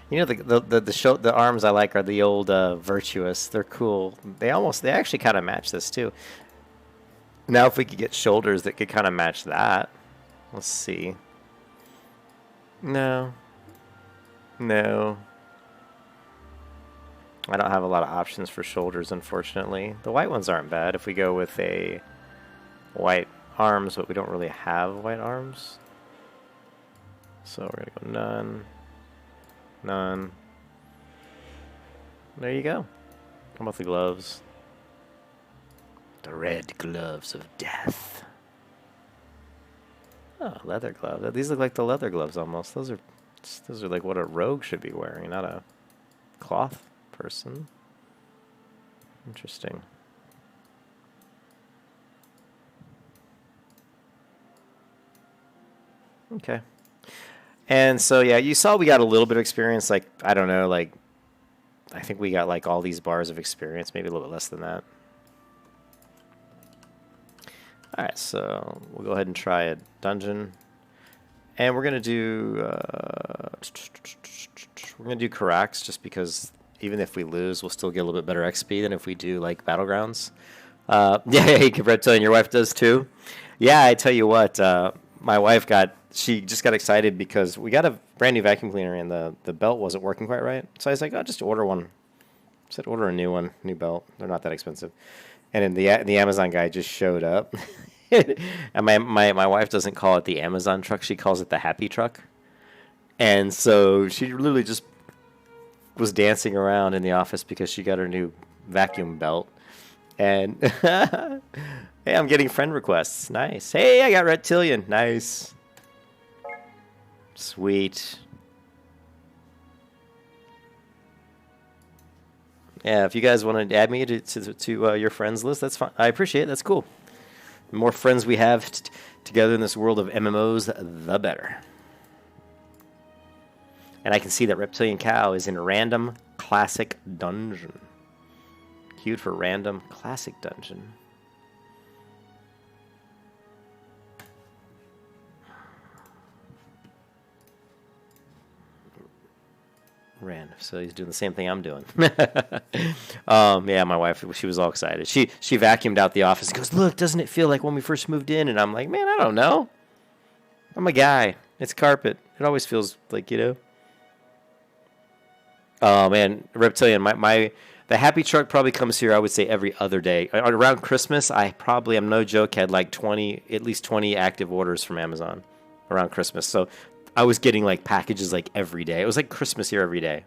You know, the arms I like are the old Virtuous. They're cool. They actually kind of match this too. Now if we could get shoulders that could kind of match that. Let's see. No. No. I don't have a lot of options for shoulders, unfortunately. The white ones aren't bad if we go with a white arms, but we don't really have white arms. So we're going to go none. None. There you go. How about the gloves? The red gloves of death. Oh, leather gloves. These look like the leather gloves almost. Those are like what a rogue should be wearing, not a cloth person. Interesting. Okay. And so yeah, you saw we got a little bit of experience. Like I don't know, like I think we got like all these bars of experience, maybe a little bit less than that. All right, so we'll go ahead and try a dungeon, and we're gonna do Karax just because even if we lose, we'll still get a little bit better XP than if we do like Battlegrounds. Yeah, Reptilian, your wife does too. Yeah, I tell you what, my wife she just got excited because we got a brand new vacuum cleaner and the belt wasn't working quite right. So I was like, oh, just order one. I said, order a new one, new belt. They're not that expensive. And then the Amazon guy just showed up. And my wife doesn't call it the Amazon truck. She calls it the happy truck. And so she literally just was dancing around in the office because she got her new vacuum belt. And hey, I'm getting friend requests. Nice. Hey, I got Reptilian. Nice. Sweet. Yeah, if you guys want to add me to your friends list, that's fine. I appreciate it. That's cool. The more friends we have together in this world of MMOs, the better. And I can see that Reptilian Cow is in random classic dungeon. Queued for random classic dungeon. Random. So he's doing the same thing I'm doing. Yeah, my wife, she was all excited. She vacuumed out the office and goes, look, doesn't it feel like when we first moved in? And I'm like, man, I don't know. I'm a guy. It's carpet. It always feels like, you know. Oh, man, Reptilian, the happy truck probably comes here, I would say, every other day. Around Christmas, I probably, I'm no joke, had like at least 20 active orders from Amazon around Christmas. So I was getting like packages like every day. It was like Christmas here every day.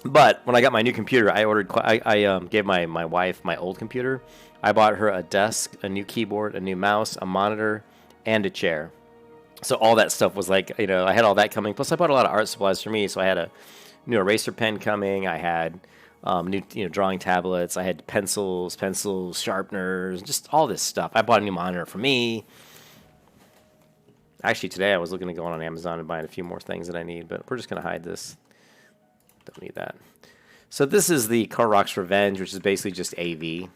But when I got my new computer, I gave my wife my old computer. I bought her a desk, a new keyboard, a new mouse, a monitor, and a chair. So all that stuff was like, you know, I had all that coming. Plus I bought a lot of art supplies for me. So I had a new eraser pen coming. I had new, you know, drawing tablets. I had pencils, sharpeners, just all this stuff. I bought a new monitor for me. Actually, today I was looking to go on Amazon and buying a few more things that I need, but we're just going to hide this. Don't need that. So this is the Korok's Revenge, which is basically just AV.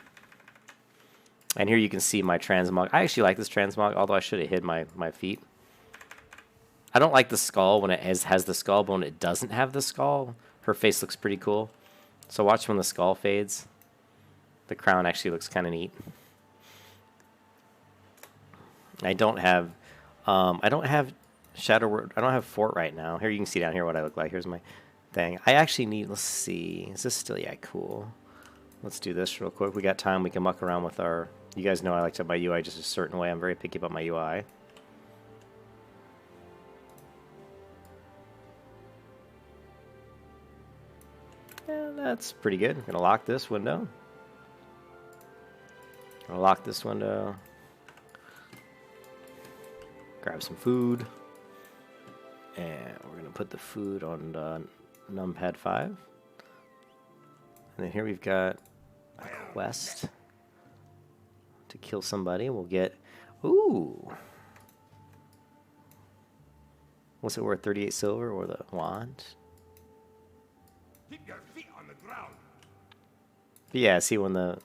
And here you can see my transmog. I actually like this transmog, although I should have hid my feet. I don't like the skull when it has the skull, but when it doesn't have the skull, her face looks pretty cool. So watch when the skull fades. The crown actually looks kind of neat. I don't have Shadow Word. I don't have Fort right now. Here you can see down here what I look like. Here's my thing. I actually need, let's see. Is this still, yeah, cool. Let's do this real quick. We got time. We can muck around with our, you guys know I like to have my UI just a certain way. I'm very picky about my UI. Yeah, that's pretty good. I'm going to lock this window. Lock this window. Grab some food. And we're going to put the food on numpad 5. And then here we've got a quest to kill somebody. We'll get, ooh. What's it worth, 38 silver or the wand? Keep your feet on the ground. But yeah, see when the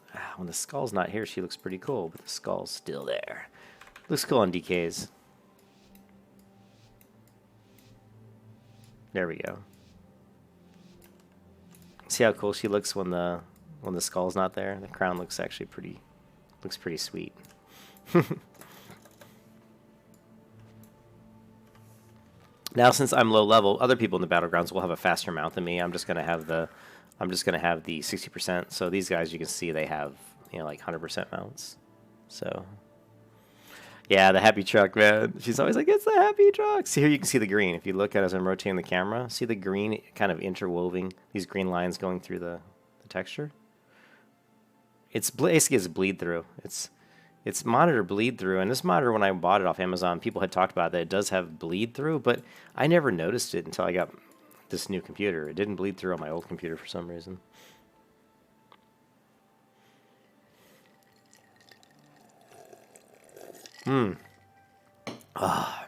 skull's not here, she looks pretty cool, but the skull's still there. Looks cool on DKs. There we go. See how cool she looks when the skull's not there? The crown looks actually pretty sweet. Now, since I'm low level, other people in the battlegrounds will have a faster mount than me. I'm just gonna have the 60%. So these guys, you can see they have, you know, like 100% mounts. So yeah, the happy truck, man. She's always like, it's the happy truck. See, here you can see the green. If you look at it as I'm rotating the camera, see the green kind of interwoven, these green lines going through the texture? It's basically it's bleed through. It's monitor bleed through, and this monitor, when I bought it off Amazon, people had talked about that it does have bleed through, but I never noticed it until I got this new computer. It didn't bleed through on my old computer for some reason.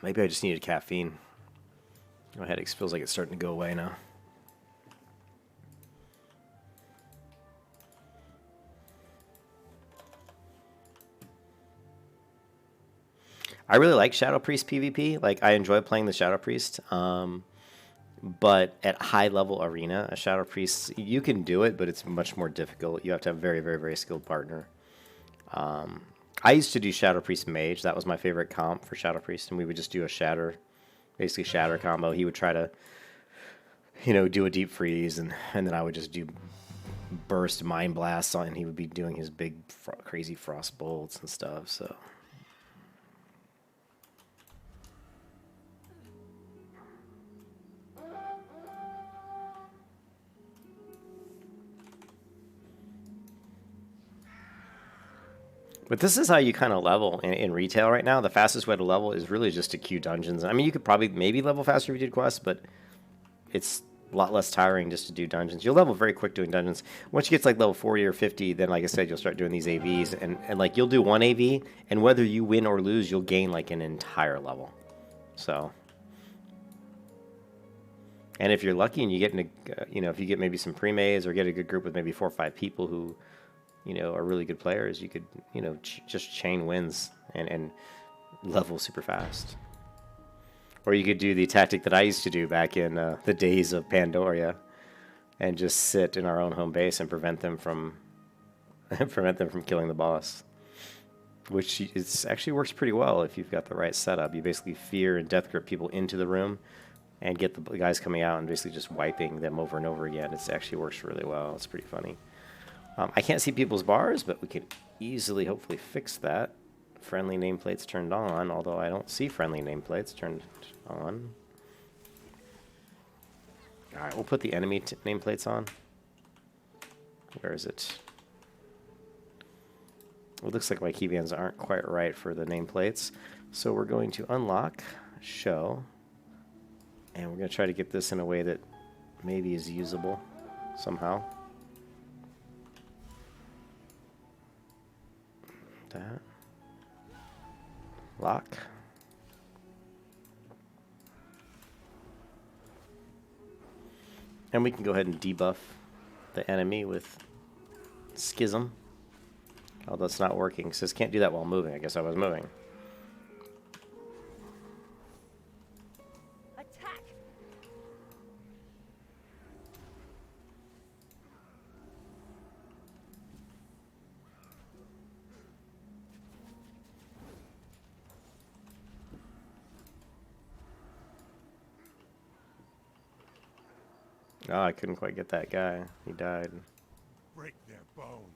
Maybe I just needed caffeine. My headache feels like it's starting to go away now. I really like Shadow Priest PvP. Like, I enjoy playing the Shadow Priest. But at high level arena, a Shadow Priest, you can do it, but it's much more difficult. You have to have a very, very, very skilled partner. I used to do Shadow Priest Mage. That was my favorite comp for Shadow Priest, and we would just do a Shatter, basically Shatter combo. He would try to, do a deep freeze, and then I would just do burst Mind Blasts on, and he would be doing his big, crazy Frost Bolts and stuff, so... But this is how you kind of level in retail right now. The fastest way to level is really just to queue dungeons. I mean, you could probably maybe level faster if you did quests, but it's a lot less tiring just to do dungeons. You'll level very quick doing dungeons. Once you get to like level 40 or 50, then like I said, you'll start doing these AVs. And like you'll do one AV, and whether you win or lose, you'll gain like an entire level. So... And if you're lucky and you get if you get maybe some pre-mays or get a good group with maybe 4 or 5 people who... are really good players, you could, just chain wins and level super fast. Or you could do the tactic that I used to do back in the days of Pandoria and just sit in our own home base and prevent them from killing the boss. Which actually works pretty well if you've got the right setup. You basically fear and death grip people into the room and get the guys coming out and basically just wiping them over and over again. It actually works really well. It's pretty funny. I can't see people's bars, but we could easily, hopefully, fix that. Friendly nameplates turned on, although I don't see friendly nameplates turned on. Alright, we'll put the enemy nameplates on. Where is it? It looks like my keybands aren't quite right for the nameplates. So we're going to unlock, show, and we're going to try to get this in a way that maybe is usable somehow. That. Lock. And we can go ahead and debuff the enemy with Schism. Although it's not working. It says can't do that while moving. I guess I was moving. Attack! Oh, I couldn't quite get that guy. He died. Break their bones.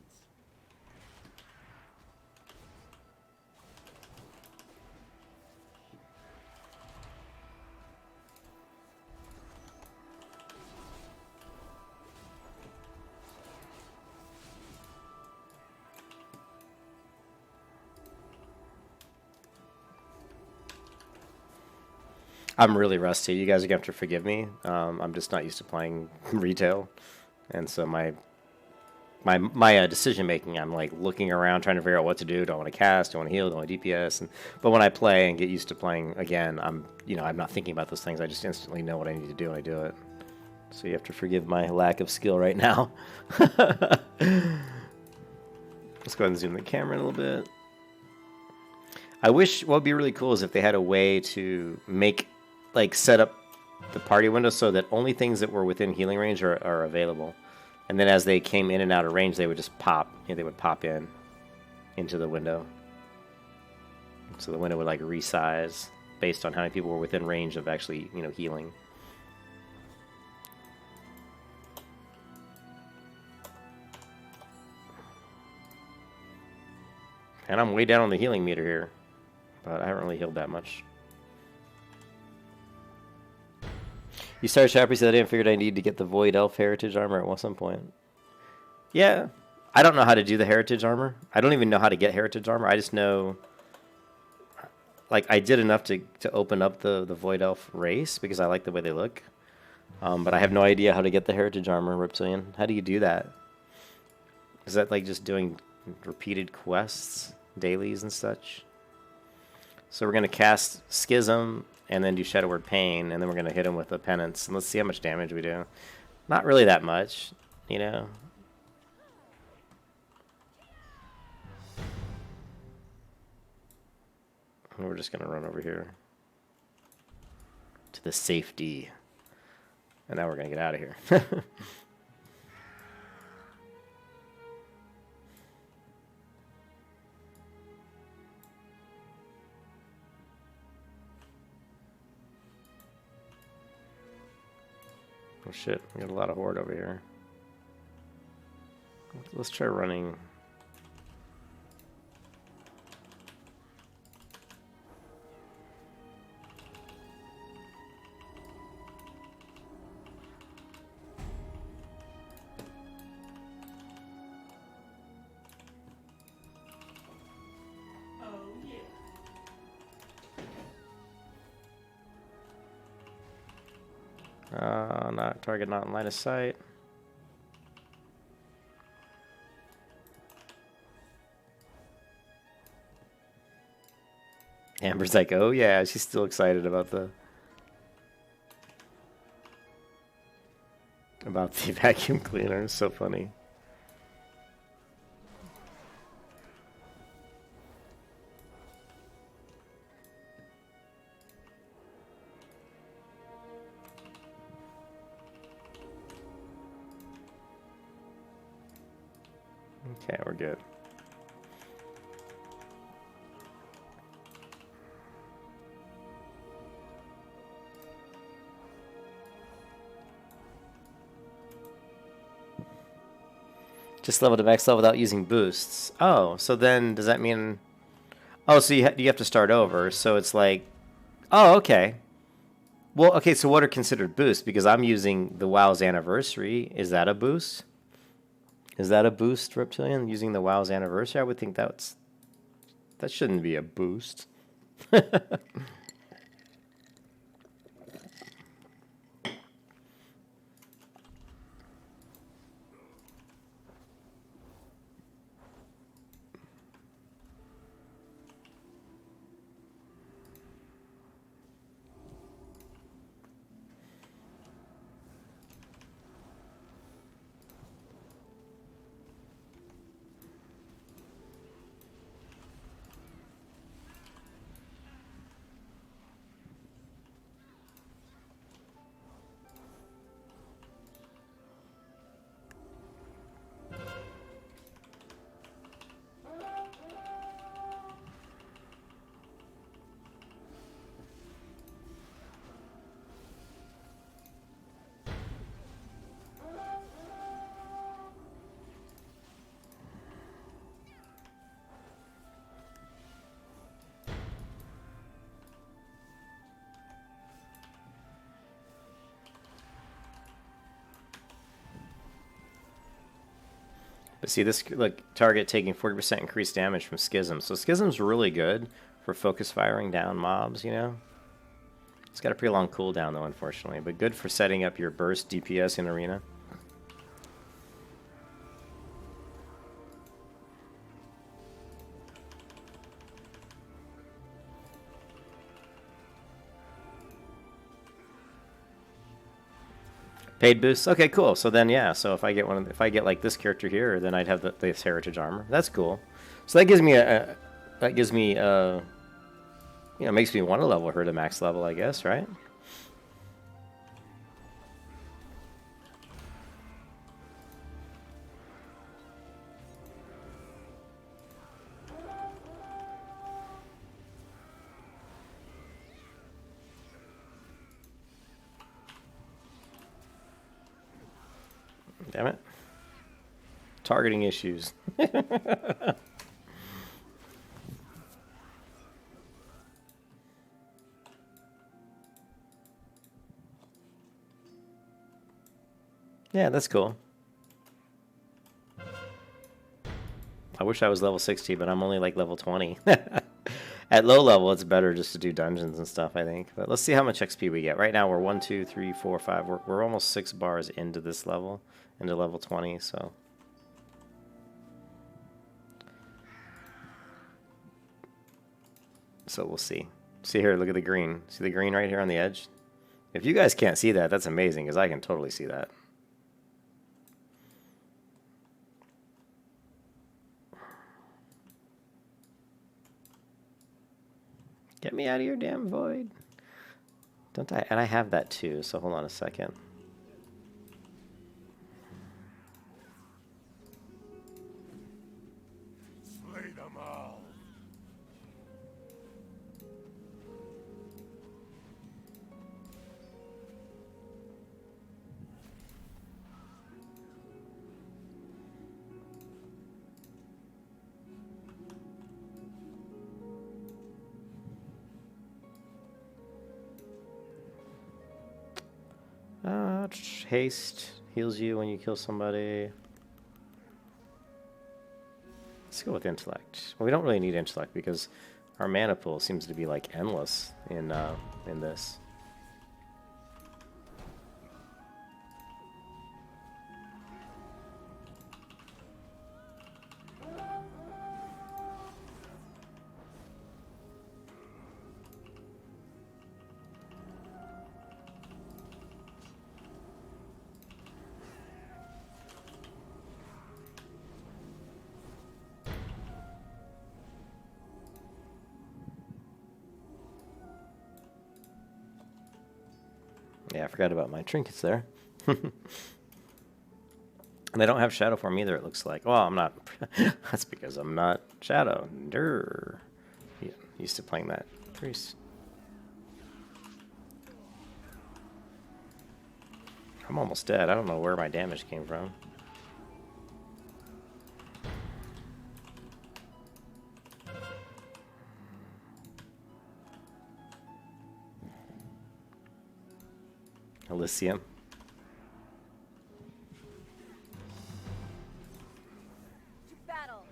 I'm really rusty. You guys are going to have to forgive me. I'm just not used to playing retail. And so my decision making, I'm like looking around trying to figure out what to do. Do I want to cast? Do I want to heal? Do I want to DPS? But when I play and get used to playing again, I'm not thinking about those things. I just instantly know what I need to do and I do it. So you have to forgive my lack of skill right now. Let's go ahead and zoom the camera in a little bit. I wish what would be really cool is if they had a way to set up the party window so that only things that were within healing range are available. And then as they came in and out of range, they would just pop. They would pop in into the window. So the window would resize based on how many people were within range of actually, healing. And I'm way down on the healing meter here, but I haven't really healed that much. You started Shadow Priest the other day and figured I need to get the Void Elf Heritage armor at some point. Yeah, I don't know how to do the heritage armor. I don't even know how to get heritage armor. I just know, like, I did enough to open up the Void Elf race because I like the way they look. But I have no idea how to get the heritage armor, Reptilian. How do you do that? Is that like just doing repeated quests, dailies and such? So we're going to cast Schism and then do Shadow Word Pain, and then we're going to hit him with a Penance. And let's see how much damage we do. Not really that much, you know. And we're just going to run over here to the safety. And now we're going to get out of here. Oh shit, we got a lot of horde over here. Let's try running. Oh yeah. Not target, not in line of sight. Amber's like, oh yeah, she's still excited about the vacuum cleaner. It's so funny. Okay, we're good. Just level to max level without using boosts. Oh, so then does that mean... Oh, so you have to start over. So it's like... Oh, okay. Well, okay, so what are considered boosts? Because I'm using the WoW's Anniversary. Is that a boost? Is that a boost, Reptilian? Using the WoW's Anniversary? I would think that shouldn't be a boost. But see, this like target taking 40% increased damage from Schism. So Schism's really good for focus firing down mobs, you know? It's got a pretty long cooldown though, unfortunately, but good for setting up your burst DPS in arena. Paid boosts. Okay, cool. So then, yeah. So if I get if I get like this character here, then I'd have this heritage armor. That's cool. So that gives me you know, makes me want to level her to max level, I guess, right? Damn it. Targeting issues. Yeah, that's cool. wish I was level 60, but I'm only like level 20. At low level, it's better just to do dungeons and stuff, I think. But let's see how much XP we get. Right now, we're 1, 2, 3, 4, 5. We're almost 6 bars into this level, into level 20, so. So we'll see. See here, look at the green. See the green right here on the edge? If you guys can't see that, that's amazing, because I can totally see that. Get me out of your damn void. Don't I? And I have that too, so hold on a second. Slay them all. Haste heals you when you kill somebody. Let's go with intellect. Well, we don't really need intellect because our mana pool seems to be like endless in this. Yeah, I forgot about my trinkets there. And they don't have shadow form either, it looks like. Well, I'm not. That's because I'm not shadow. Durr. Yeah, used to playing that priest. I'm almost dead. I don't know where my damage came from. Elysium. To battle.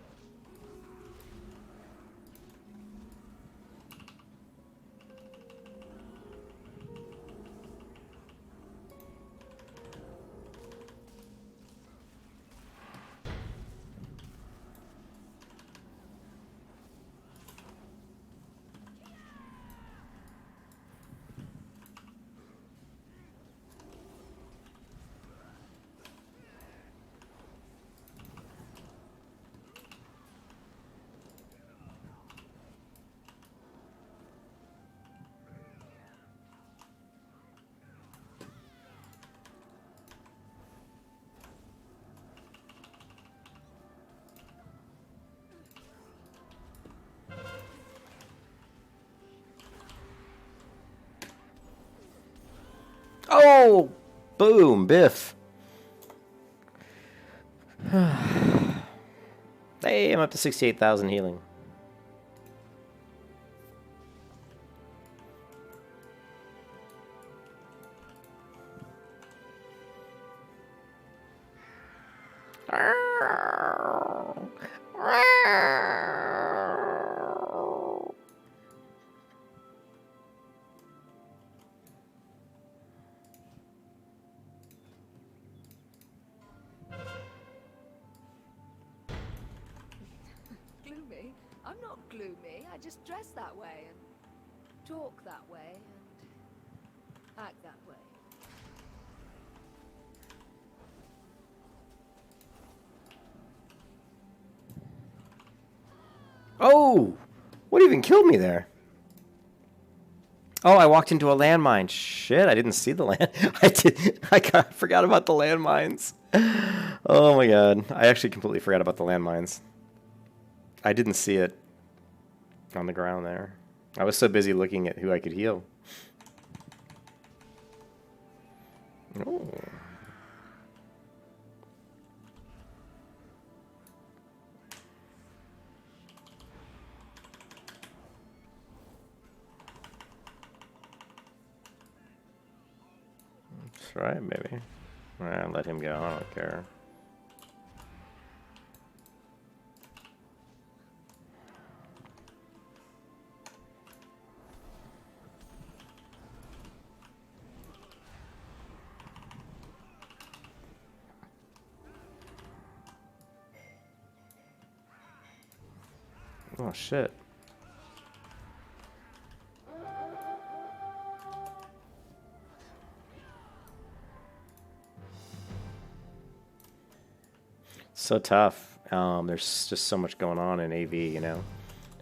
Oh! Boom! Biff! Hey, I'm up to 68,000 healing. Gloomy? I'm not gloomy. I just dress that way and talk that way and act that way. Oh! What even killed me there? Oh, I walked into a landmine. Shit, I didn't see the land. I forgot about the landmines. Oh my god. I actually completely forgot about the landmines. I didn't see it on the ground there. I was so busy looking at who I could heal. Oh. That's right, baby. Let him go. I don't care. Oh shit. So tough. There's just so much going on in AV, you know.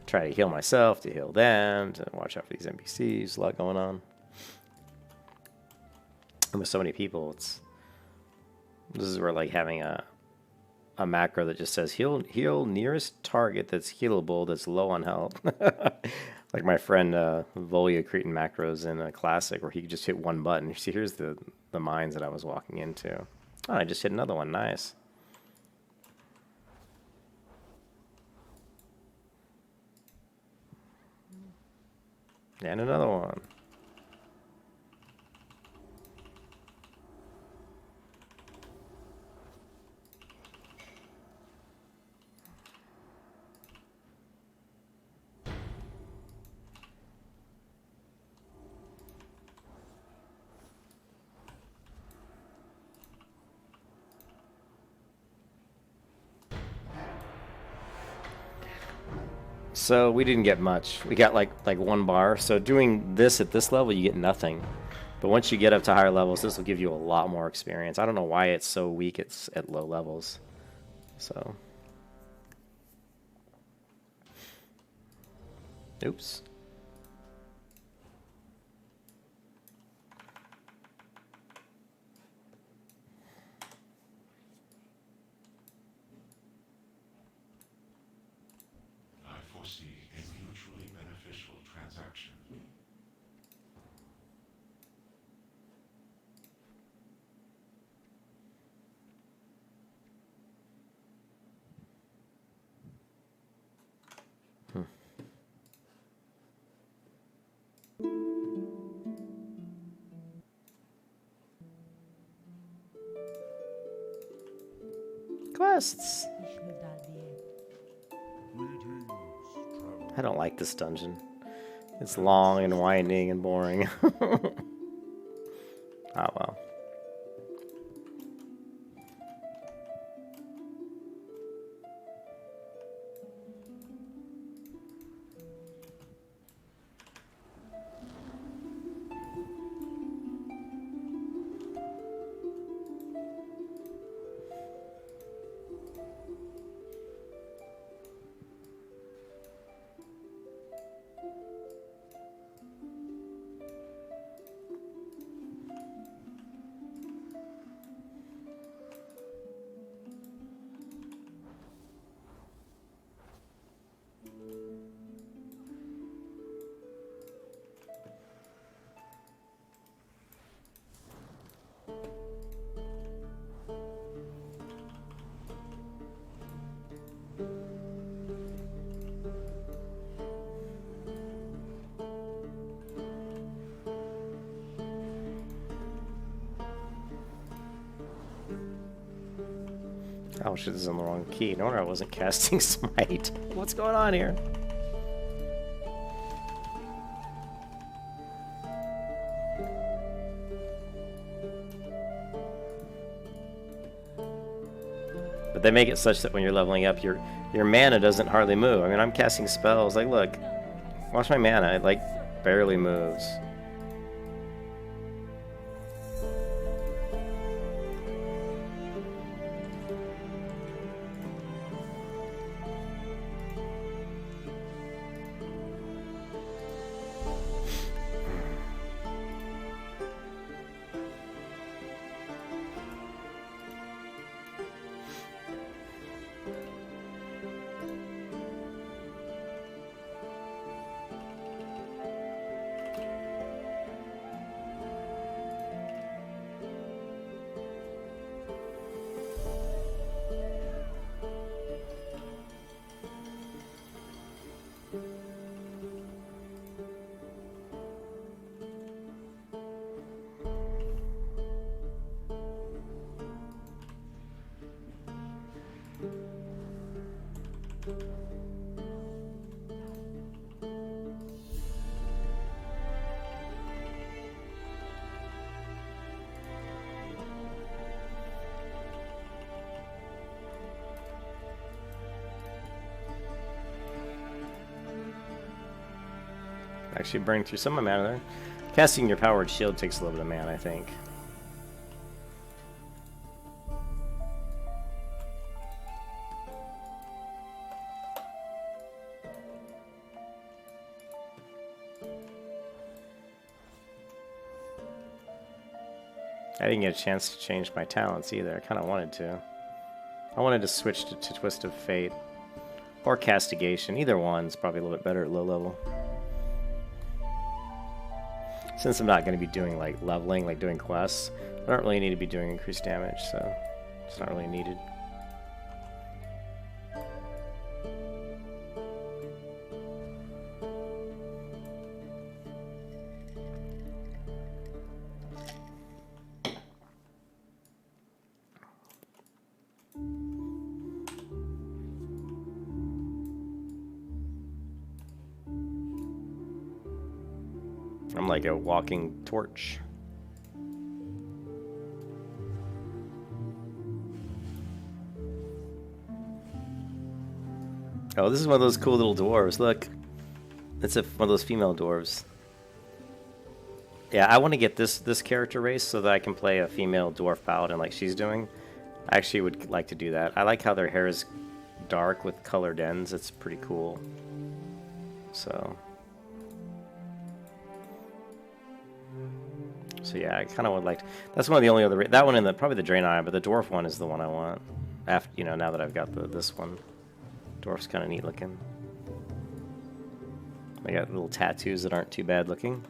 Try to heal myself, to heal them, to watch out for these NPCs. A lot going on. And with so many people, this is where like having a macro that just says heal nearest target that's healable that's low on health. Like my friend Volya creating macros in a classic where he could just hit one button. You see, here's the mines that I was walking into. Oh, I just hit another one. Nice. And another one. So we didn't get much. We got like 1 bar. So doing this at this level, you get nothing. But once you get up to higher levels, this will give you a lot more experience. I don't know why it's so weak. It's at low levels. So, oops. I foresee a mutually beneficial transaction. Quests. I don't like this dungeon. It's long and winding and boring. Ah, well. Oh shit, this is on the wrong key. No wonder I wasn't casting Smite. What's going on here? But they make it such that when you're leveling up, your mana doesn't hardly move. I mean, I'm casting spells. Like, look, watch my mana. It, like, barely moves. Actually burning through some of my mana there. Casting your powered shield takes a little bit of mana, I think. I didn't get a chance to change my talents either. I kind of wanted to. I wanted to switch to Twist of Fate. Or Castigation. Either one's probably a little bit better at low level. Since I'm not going to be doing like leveling, like doing quests, I don't really need to be doing increased damage, so it's not really needed. I'm like a walking torch. Oh, this is one of those cool little dwarves. Look. It's one of those female dwarves. Yeah, I want to get this character race so that I can play a female dwarf paladin like she's doing. I actually would like to do that. I like how their hair is dark with colored ends. It's pretty cool. So yeah, I kind of would like to, that's one of the only other, that one and probably the Draenei, but the dwarf one is the one I want. After, you know, now that I've got this one. Dwarf's kind of neat looking. I got little tattoos that aren't too bad looking.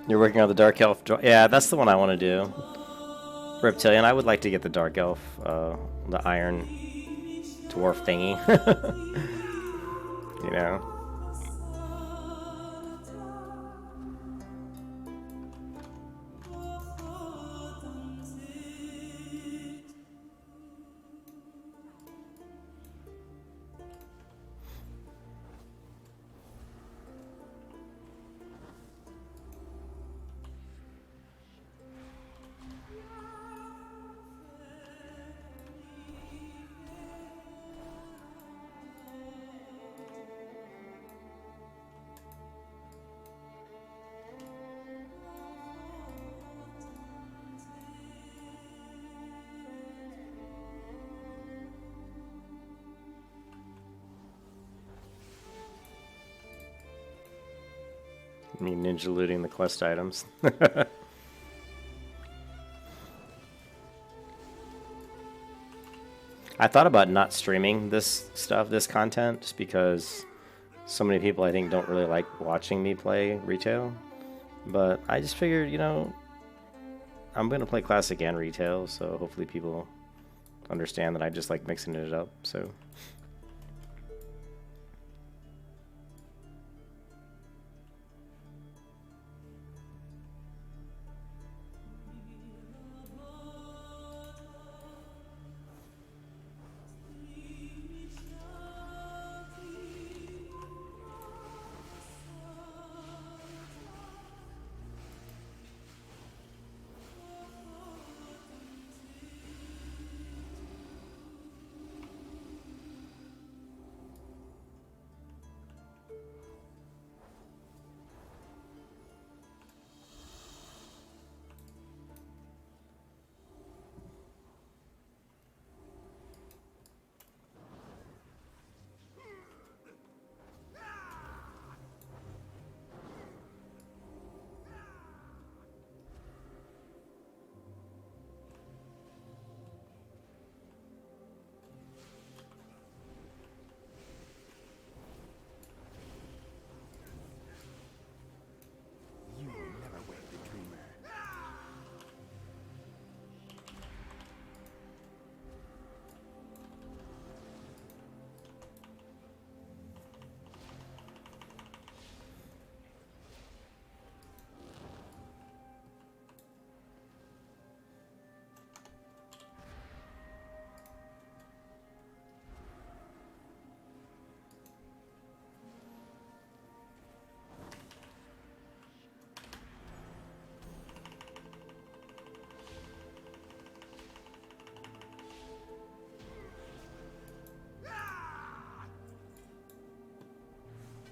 You're working on the Dark Elf. Yeah, that's the one I want to do. Reptilian. I would like to get the Dark Elf, the Iron Dwarf thingy. You know? Me ninja looting the quest items. I thought about not streaming this stuff, this content, just because so many people I think don't really like watching me play retail. But I just figured, you know, I'm going to play classic and retail, so hopefully people understand that I just like mixing it up. So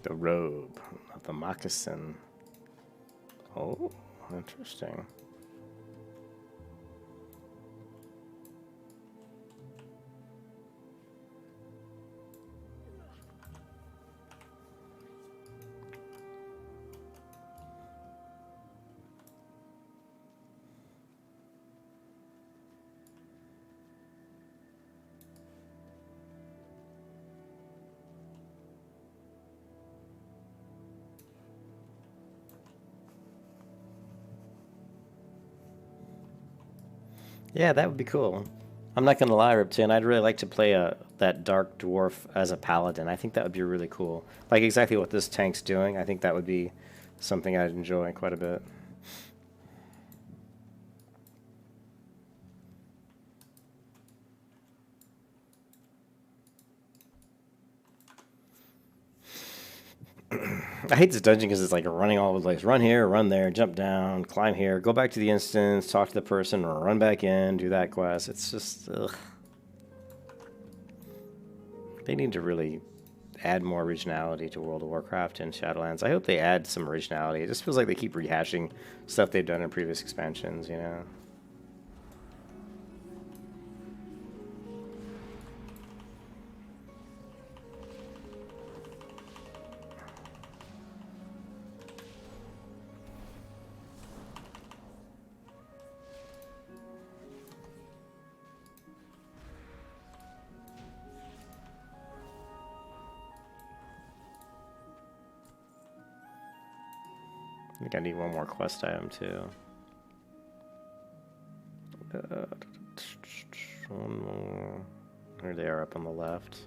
The robe of the moccasin. Oh, interesting. Yeah, that would be cool. I'm not gonna lie, Ripton. I'd really like to play that dark dwarf as a paladin. I think that would be really cool. Like exactly what this tank's doing. I think that would be something I'd enjoy quite a bit. I hate this dungeon because it's like running all over the place. Run here, run there, jump down, climb here, go back to the instance, talk to the person, run back in, do that quest. It's just, ugh. They need to really add more originality to World of Warcraft and Shadowlands. I hope they add some originality. It just feels like they keep rehashing stuff they've done in previous expansions, you know? I think I need one more quest item too. One more. There they are up on the left.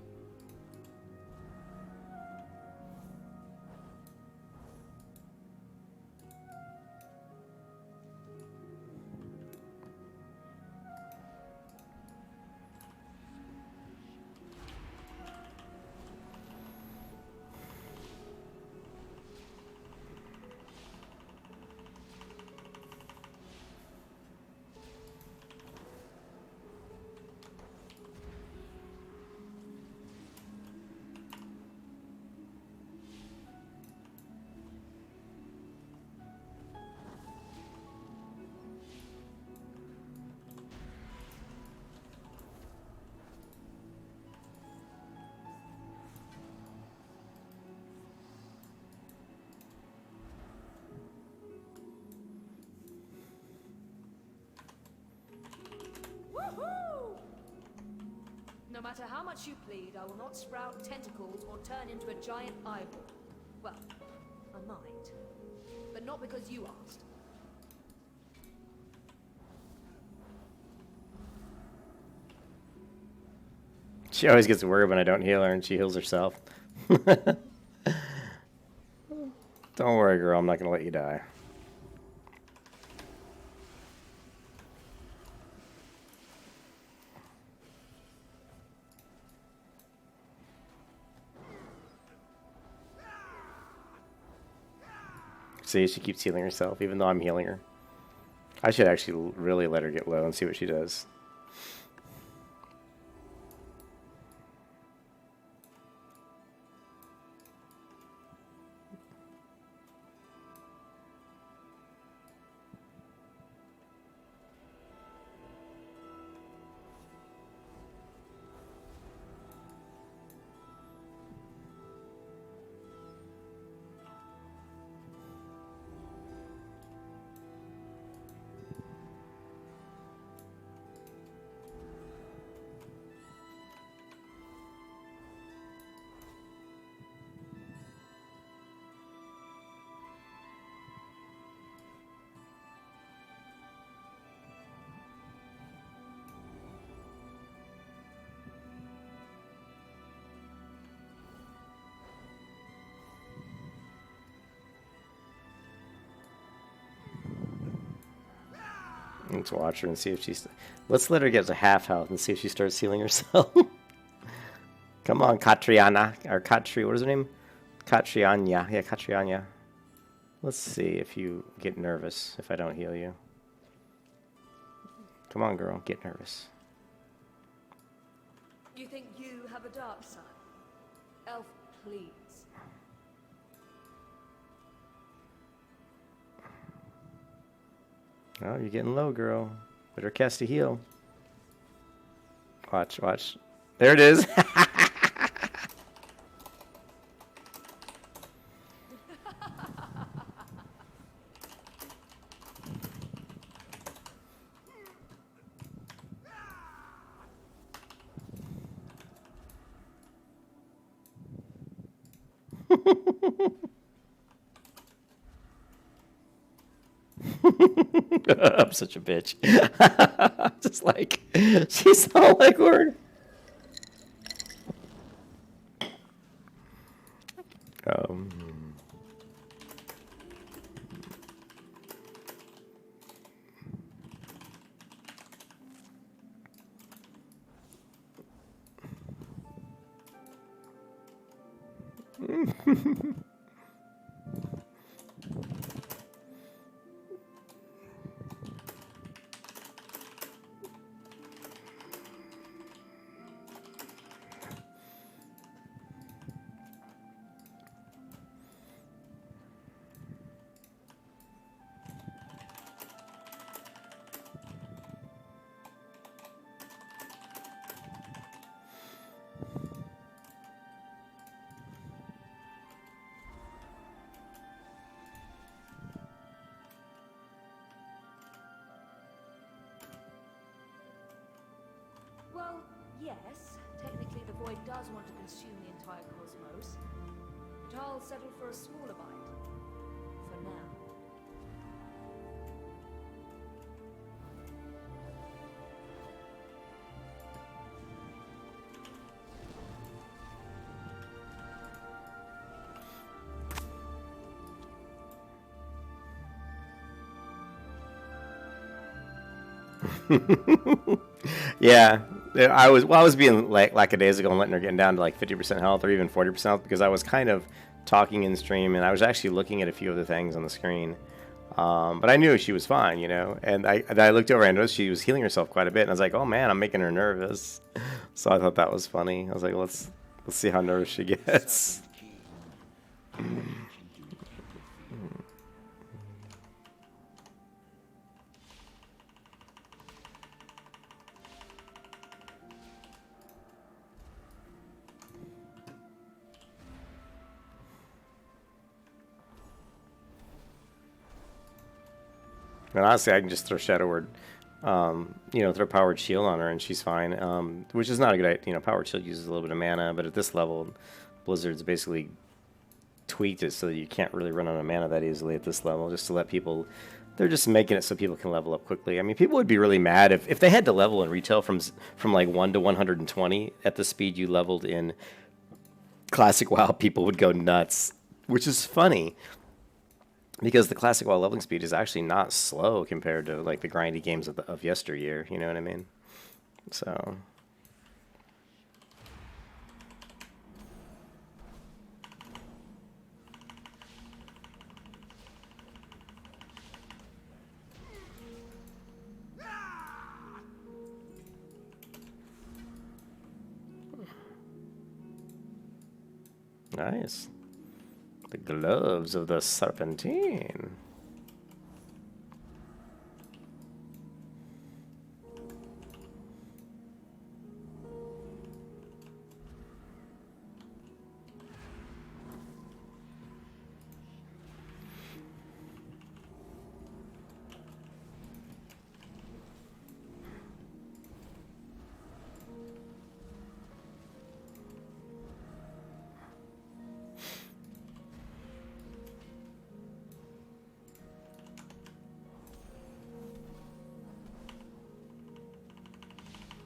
Woohoo! No matter how much you plead, I will not sprout tentacles or turn into a giant eyeball. Well, I might. But not because you asked. She always gets worried when I don't heal her and she heals herself. Don't worry, girl. I'm not going to let you die. See, she keeps healing herself, even though I'm healing her. I should actually really let her get low and see what she does. Let's watch her and see if she's... Let's let her get to half health and see if she starts healing herself. Come on, Katriana. Or Katri... What is her name? Katrianya. Yeah, Katrianya. Let's see if you get nervous if I don't heal you. Come on, girl. Get nervous. You think you have a dark side? Elf, please. Oh, you're getting low, girl. Better cast a heal. Watch, watch. There it is. I'm such a bitch. Just like, she's all like, word. Um, Well, yes, technically the void does want to consume the entire cosmos. But I'll settle for a smaller bite. For now. Yeah, I was being like lackadaisical and letting her get down to like 50% health or even 40% health because I was kind of talking in stream and I was actually looking at a few of the things on the screen. But I knew she was fine, you know. And I looked over and noticed she was healing herself quite a bit, and I was like, oh man, I'm making her nervous. So I thought that was funny. I was like, let's see how nervous she gets. And honestly, I can just throw Shadow Word, you know, throw Powered Shield on her, and she's fine. Which is not a good idea. You know, Powered Shield uses a little bit of mana, but at this level, Blizzard's basically tweaked it so that you can't really run out of mana that easily at this level, just to let people... They're just making it so people can level up quickly. I mean, people would be really mad if they had to level in retail from like 1 to 120 at the speed you leveled in Classic WoW. People would go nuts, which is funny. Because the Classic WoW leveling speed is actually not slow compared to like the grindy games of yesteryear, you know what I mean? So nice. The gloves of the Serpentine.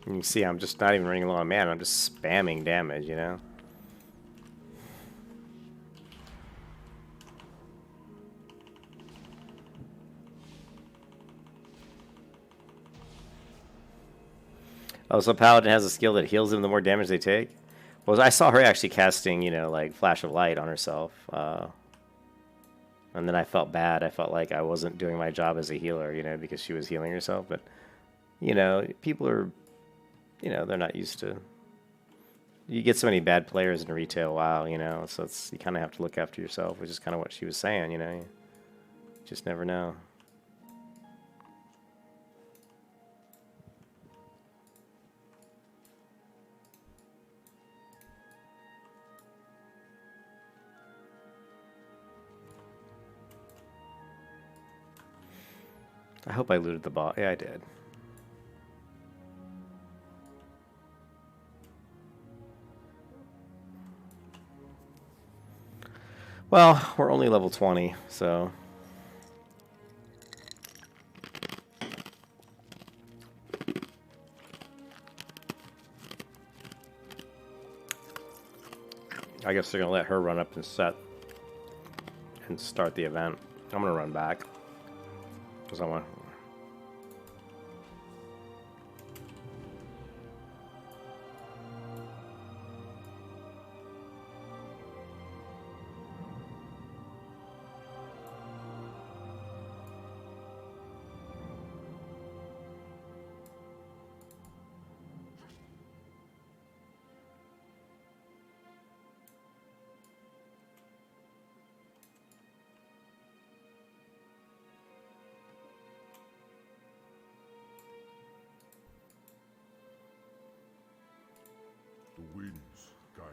You can see I'm just not even running low on mana, I'm just spamming damage, you know? Oh, so Paladin has a skill that heals them the more damage they take? Well, I saw her actually casting, you know, like Flash of Light on herself. And then I felt bad. I felt like I wasn't doing my job as a healer, you know, because she was healing herself. But, you know, people are... You know, they're not used to... You get so many bad players in retail WoW, you know, so it's you kind of have to look after yourself, which is kind of what she was saying, you know. You just never know. I hope I looted the boss. Yeah, I did. Well, we're only level 20, so... I guess they're gonna let her run up and set and start the event. I'm gonna run back because I want. The winds guide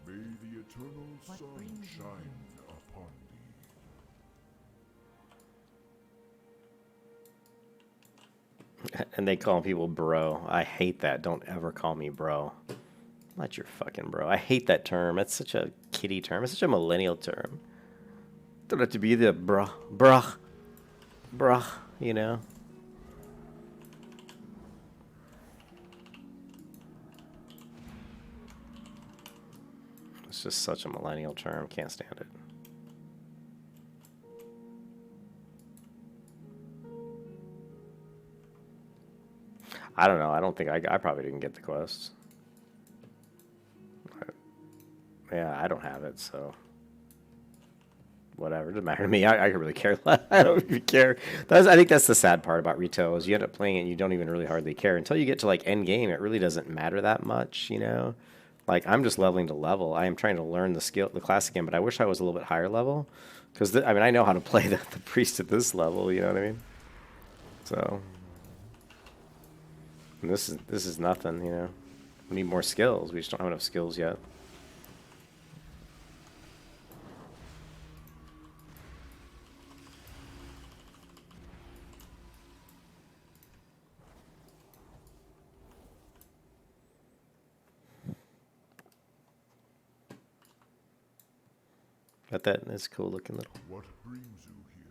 you. May the eternal sun shine upon thee. And they call people bro. I hate that. Don't ever call me bro. I'm not your fucking bro. I hate that term. It's such a kiddie term. It's such a millennial term. Don't have to be the bruh, you know? It's just such a millennial term. Can't stand it. I don't know. I don't think I probably didn't get the quest. Yeah, I don't have it, so whatever. It doesn't matter to me. I really care. I don't even care. I think that's the sad part about retail is you end up playing it and you don't even really hardly care until you get to like end game. It really doesn't matter that much, you know. Like I'm just leveling to level. I am trying to learn the class again, but I wish I was a little bit higher level because I mean I know how to play the priest at this level. You know what I mean? So. And this is nothing, you know. We need more skills. We just don't have enough skills yet. Got that nice cool looking little. What brings you here?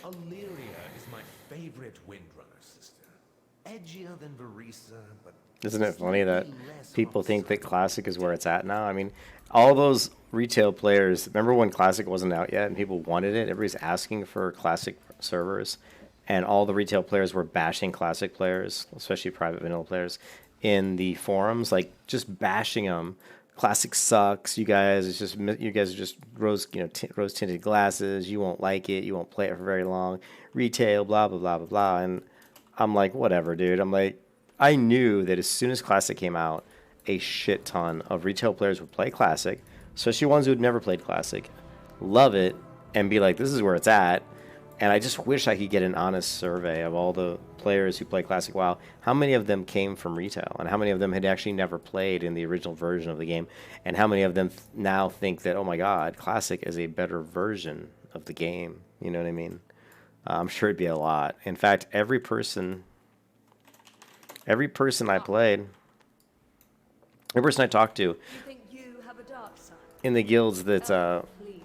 Illyria is my favorite Windrunner sister. Edgier than Barisa, but Isn't it funny that slightly less people think that hostile. Classic is where it's at now? I mean, all those retail players, remember when Classic wasn't out yet and people wanted it? Everybody's asking for Classic servers, and all the retail players were bashing Classic players, especially private vanilla players, in the forums, like just bashing them. Classic sucks. You guys, you guys are just rose tinted glasses. You won't like it. You won't play it for very long. Retail, blah blah blah blah blah. And I'm like, whatever, dude. I'm like, I knew that as soon as Classic came out, a shit ton of retail players would play Classic, especially ones who had never played Classic, love it, and be like, this is where it's at. And I just wish I could get an honest survey of all the players who play Classic WoW. How many of them came from retail? And how many of them had actually never played in the original version of the game? And how many of them now think that, oh my god, Classic is a better version of the game? You know what I mean? I'm sure it'd be a lot. In fact, every person I played, every person I talked to You think you have a dark side? in the guilds that Oh, please.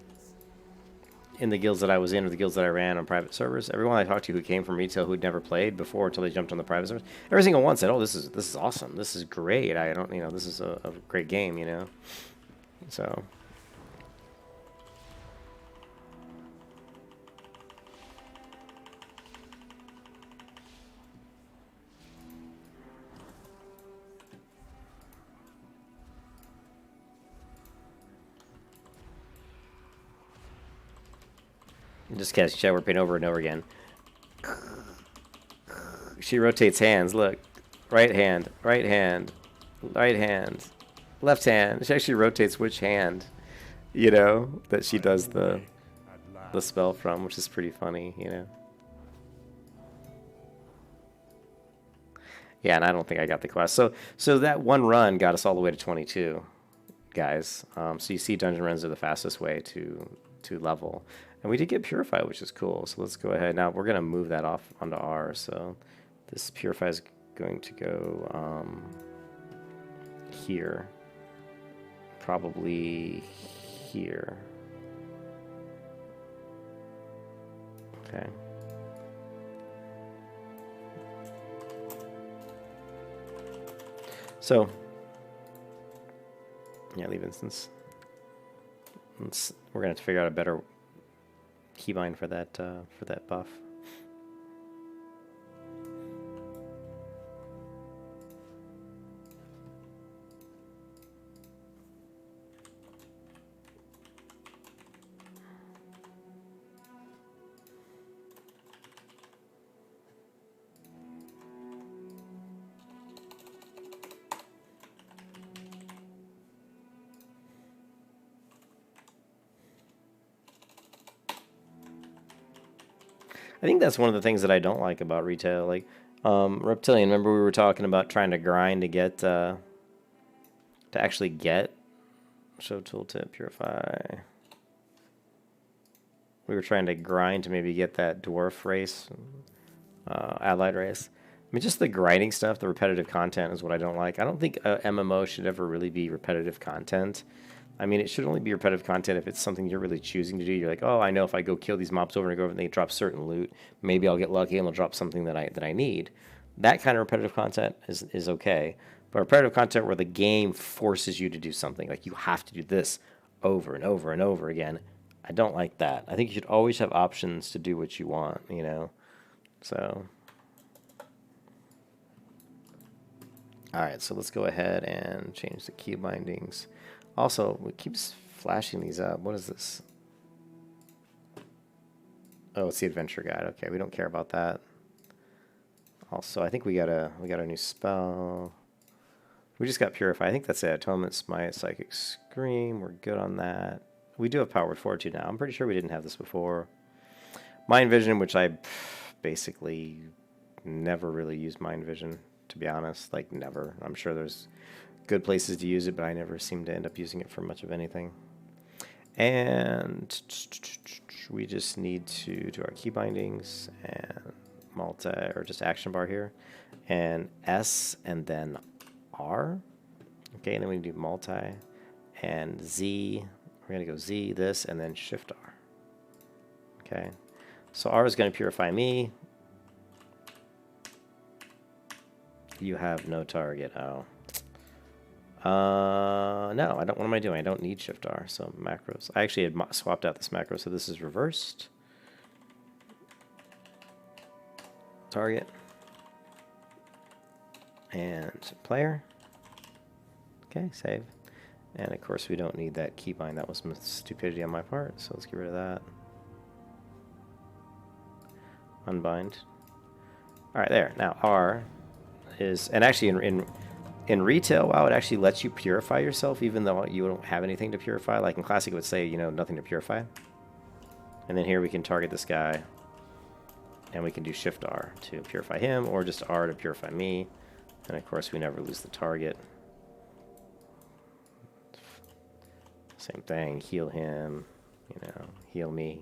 in the guilds that I was in, or the guilds that I ran on private servers, everyone I talked to who came from retail who'd never played before until they jumped on the private servers, every single one said, "Oh, this is awesome. This is great. I don't, this is a great game, So just cast shower paint over and over again. She rotates hands. Look, right hand, right hand, right hand, left hand. She actually rotates which hand, that she does the spell from, which is pretty funny, Yeah, and I don't think I got the quest. So that one run got us all the way to 22, guys. So you see, dungeon runs are the fastest way to level. And we did get Purify, which is cool. So let's go ahead. Now we're going to move that off onto R. So this Purify is going to go here. Probably here. Okay. So, yeah, leave instance. We're going to have to figure out a better keybind for that buff. I think that's one of the things that I don't like about retail. Like, Reptilian, remember we were talking about trying to grind to get, to actually get show tooltip, purify. We were trying to grind to maybe get that dwarf race, allied race. I mean, just the grinding stuff, the repetitive content is what I don't like. I don't think a MMO should ever really be repetitive content. I mean, it should only be repetitive content if it's something you're really choosing to do. You're like, oh, I know if I go kill these mobs over and over and they drop certain loot, maybe I'll get lucky and they'll drop something that I need. That kind of repetitive content is okay. But repetitive content where the game forces you to do something, like you have to do this over and over and over again, I don't like that. I think you should always have options to do what you want, So, all right, so let's go ahead and change the key bindings. Also, it keeps flashing these up. What is this? Oh, it's the adventure guide. Okay, we don't care about that. Also, I think we got a new spell. We just got Purify. I think that's it. Atonement, Smite, Psychic Scream. We're good on that. We do have Powered Fortitude now. I'm pretty sure we didn't have this before. Mind Vision, which I basically never really used Mind Vision, to be honest. Like, never. I'm sure there's good places to use it, but I never seem to end up using it for much of anything. And we just need to do our key bindings and or just action bar here, and S and then R. Okay, and then we do multi and Z. We're gonna go Z, this, and then Shift R. Okay, so R is gonna purify me. You have no target. Oh. No, I don't. What am I doing? I don't need Shift R. So macros. I actually had swapped out this macro, so this is reversed. Target. And player. Okay, save. And of course, we don't need that keybind. That was stupidity on my part, so let's get rid of that. Unbind. All right, there. Now R is, and actually in retail, WoW, it actually lets you purify yourself, even though you don't have anything to purify. Like in Classic, it would say, you know, nothing to purify. And then here we can target this guy, and we can do Shift R to purify him, or just R to purify me. And of course, we never lose the target. Same thing, heal him, you know, heal me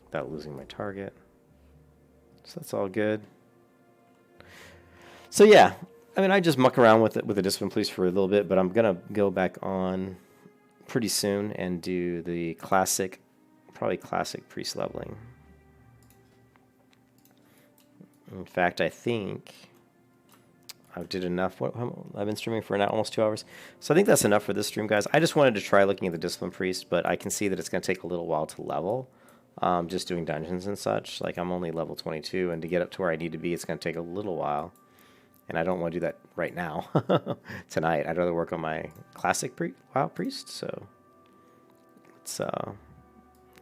without losing my target. So that's all good. So yeah, I mean, I just muck around with it with the Discipline Police for a little bit, but I'm gonna go back on pretty soon and do the classic, probably classic priest leveling. In fact, I think I did enough. I've been streaming for now almost 2 hours. So I think that's enough for this stream, guys. I just wanted to try looking at the Discipline Priest, but I can see that it's going to take a little while to level. Just doing dungeons and such. Like, I'm only level 22, and to get up to where I need to be, it's going to take a little while. And I don't want to do that right now, tonight. I'd rather work on my classic WoW Priest. So, it's,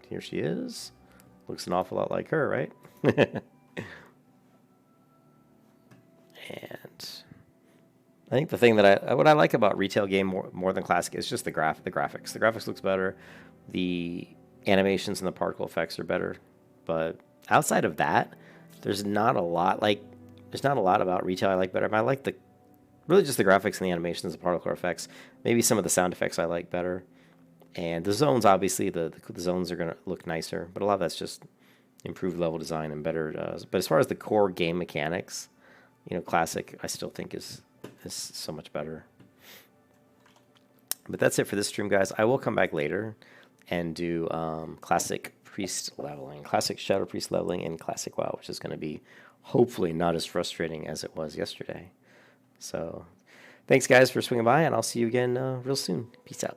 here she is. Looks an awful lot like her, right? And I think the thing that what I like about retail game more than classic is just the graphics. The graphics looks better. The animations and the particle effects are better. But outside of that, there's not a lot. Like, there's not a lot about retail I like better. But I like really just the graphics and the animations, the particle effects. Maybe some of the sound effects I like better. And the zones, obviously, the zones are going to look nicer. But a lot of that's just improved level design and better. But as far as the core game mechanics, you know, classic, I still think is so much better. But that's it for this stream, guys. I will come back later and do classic priest leveling, classic shadow priest leveling, and classic WoW, which is going to be hopefully not as frustrating as it was yesterday. So thanks, guys, for swinging by, and I'll see you again real soon. Peace out.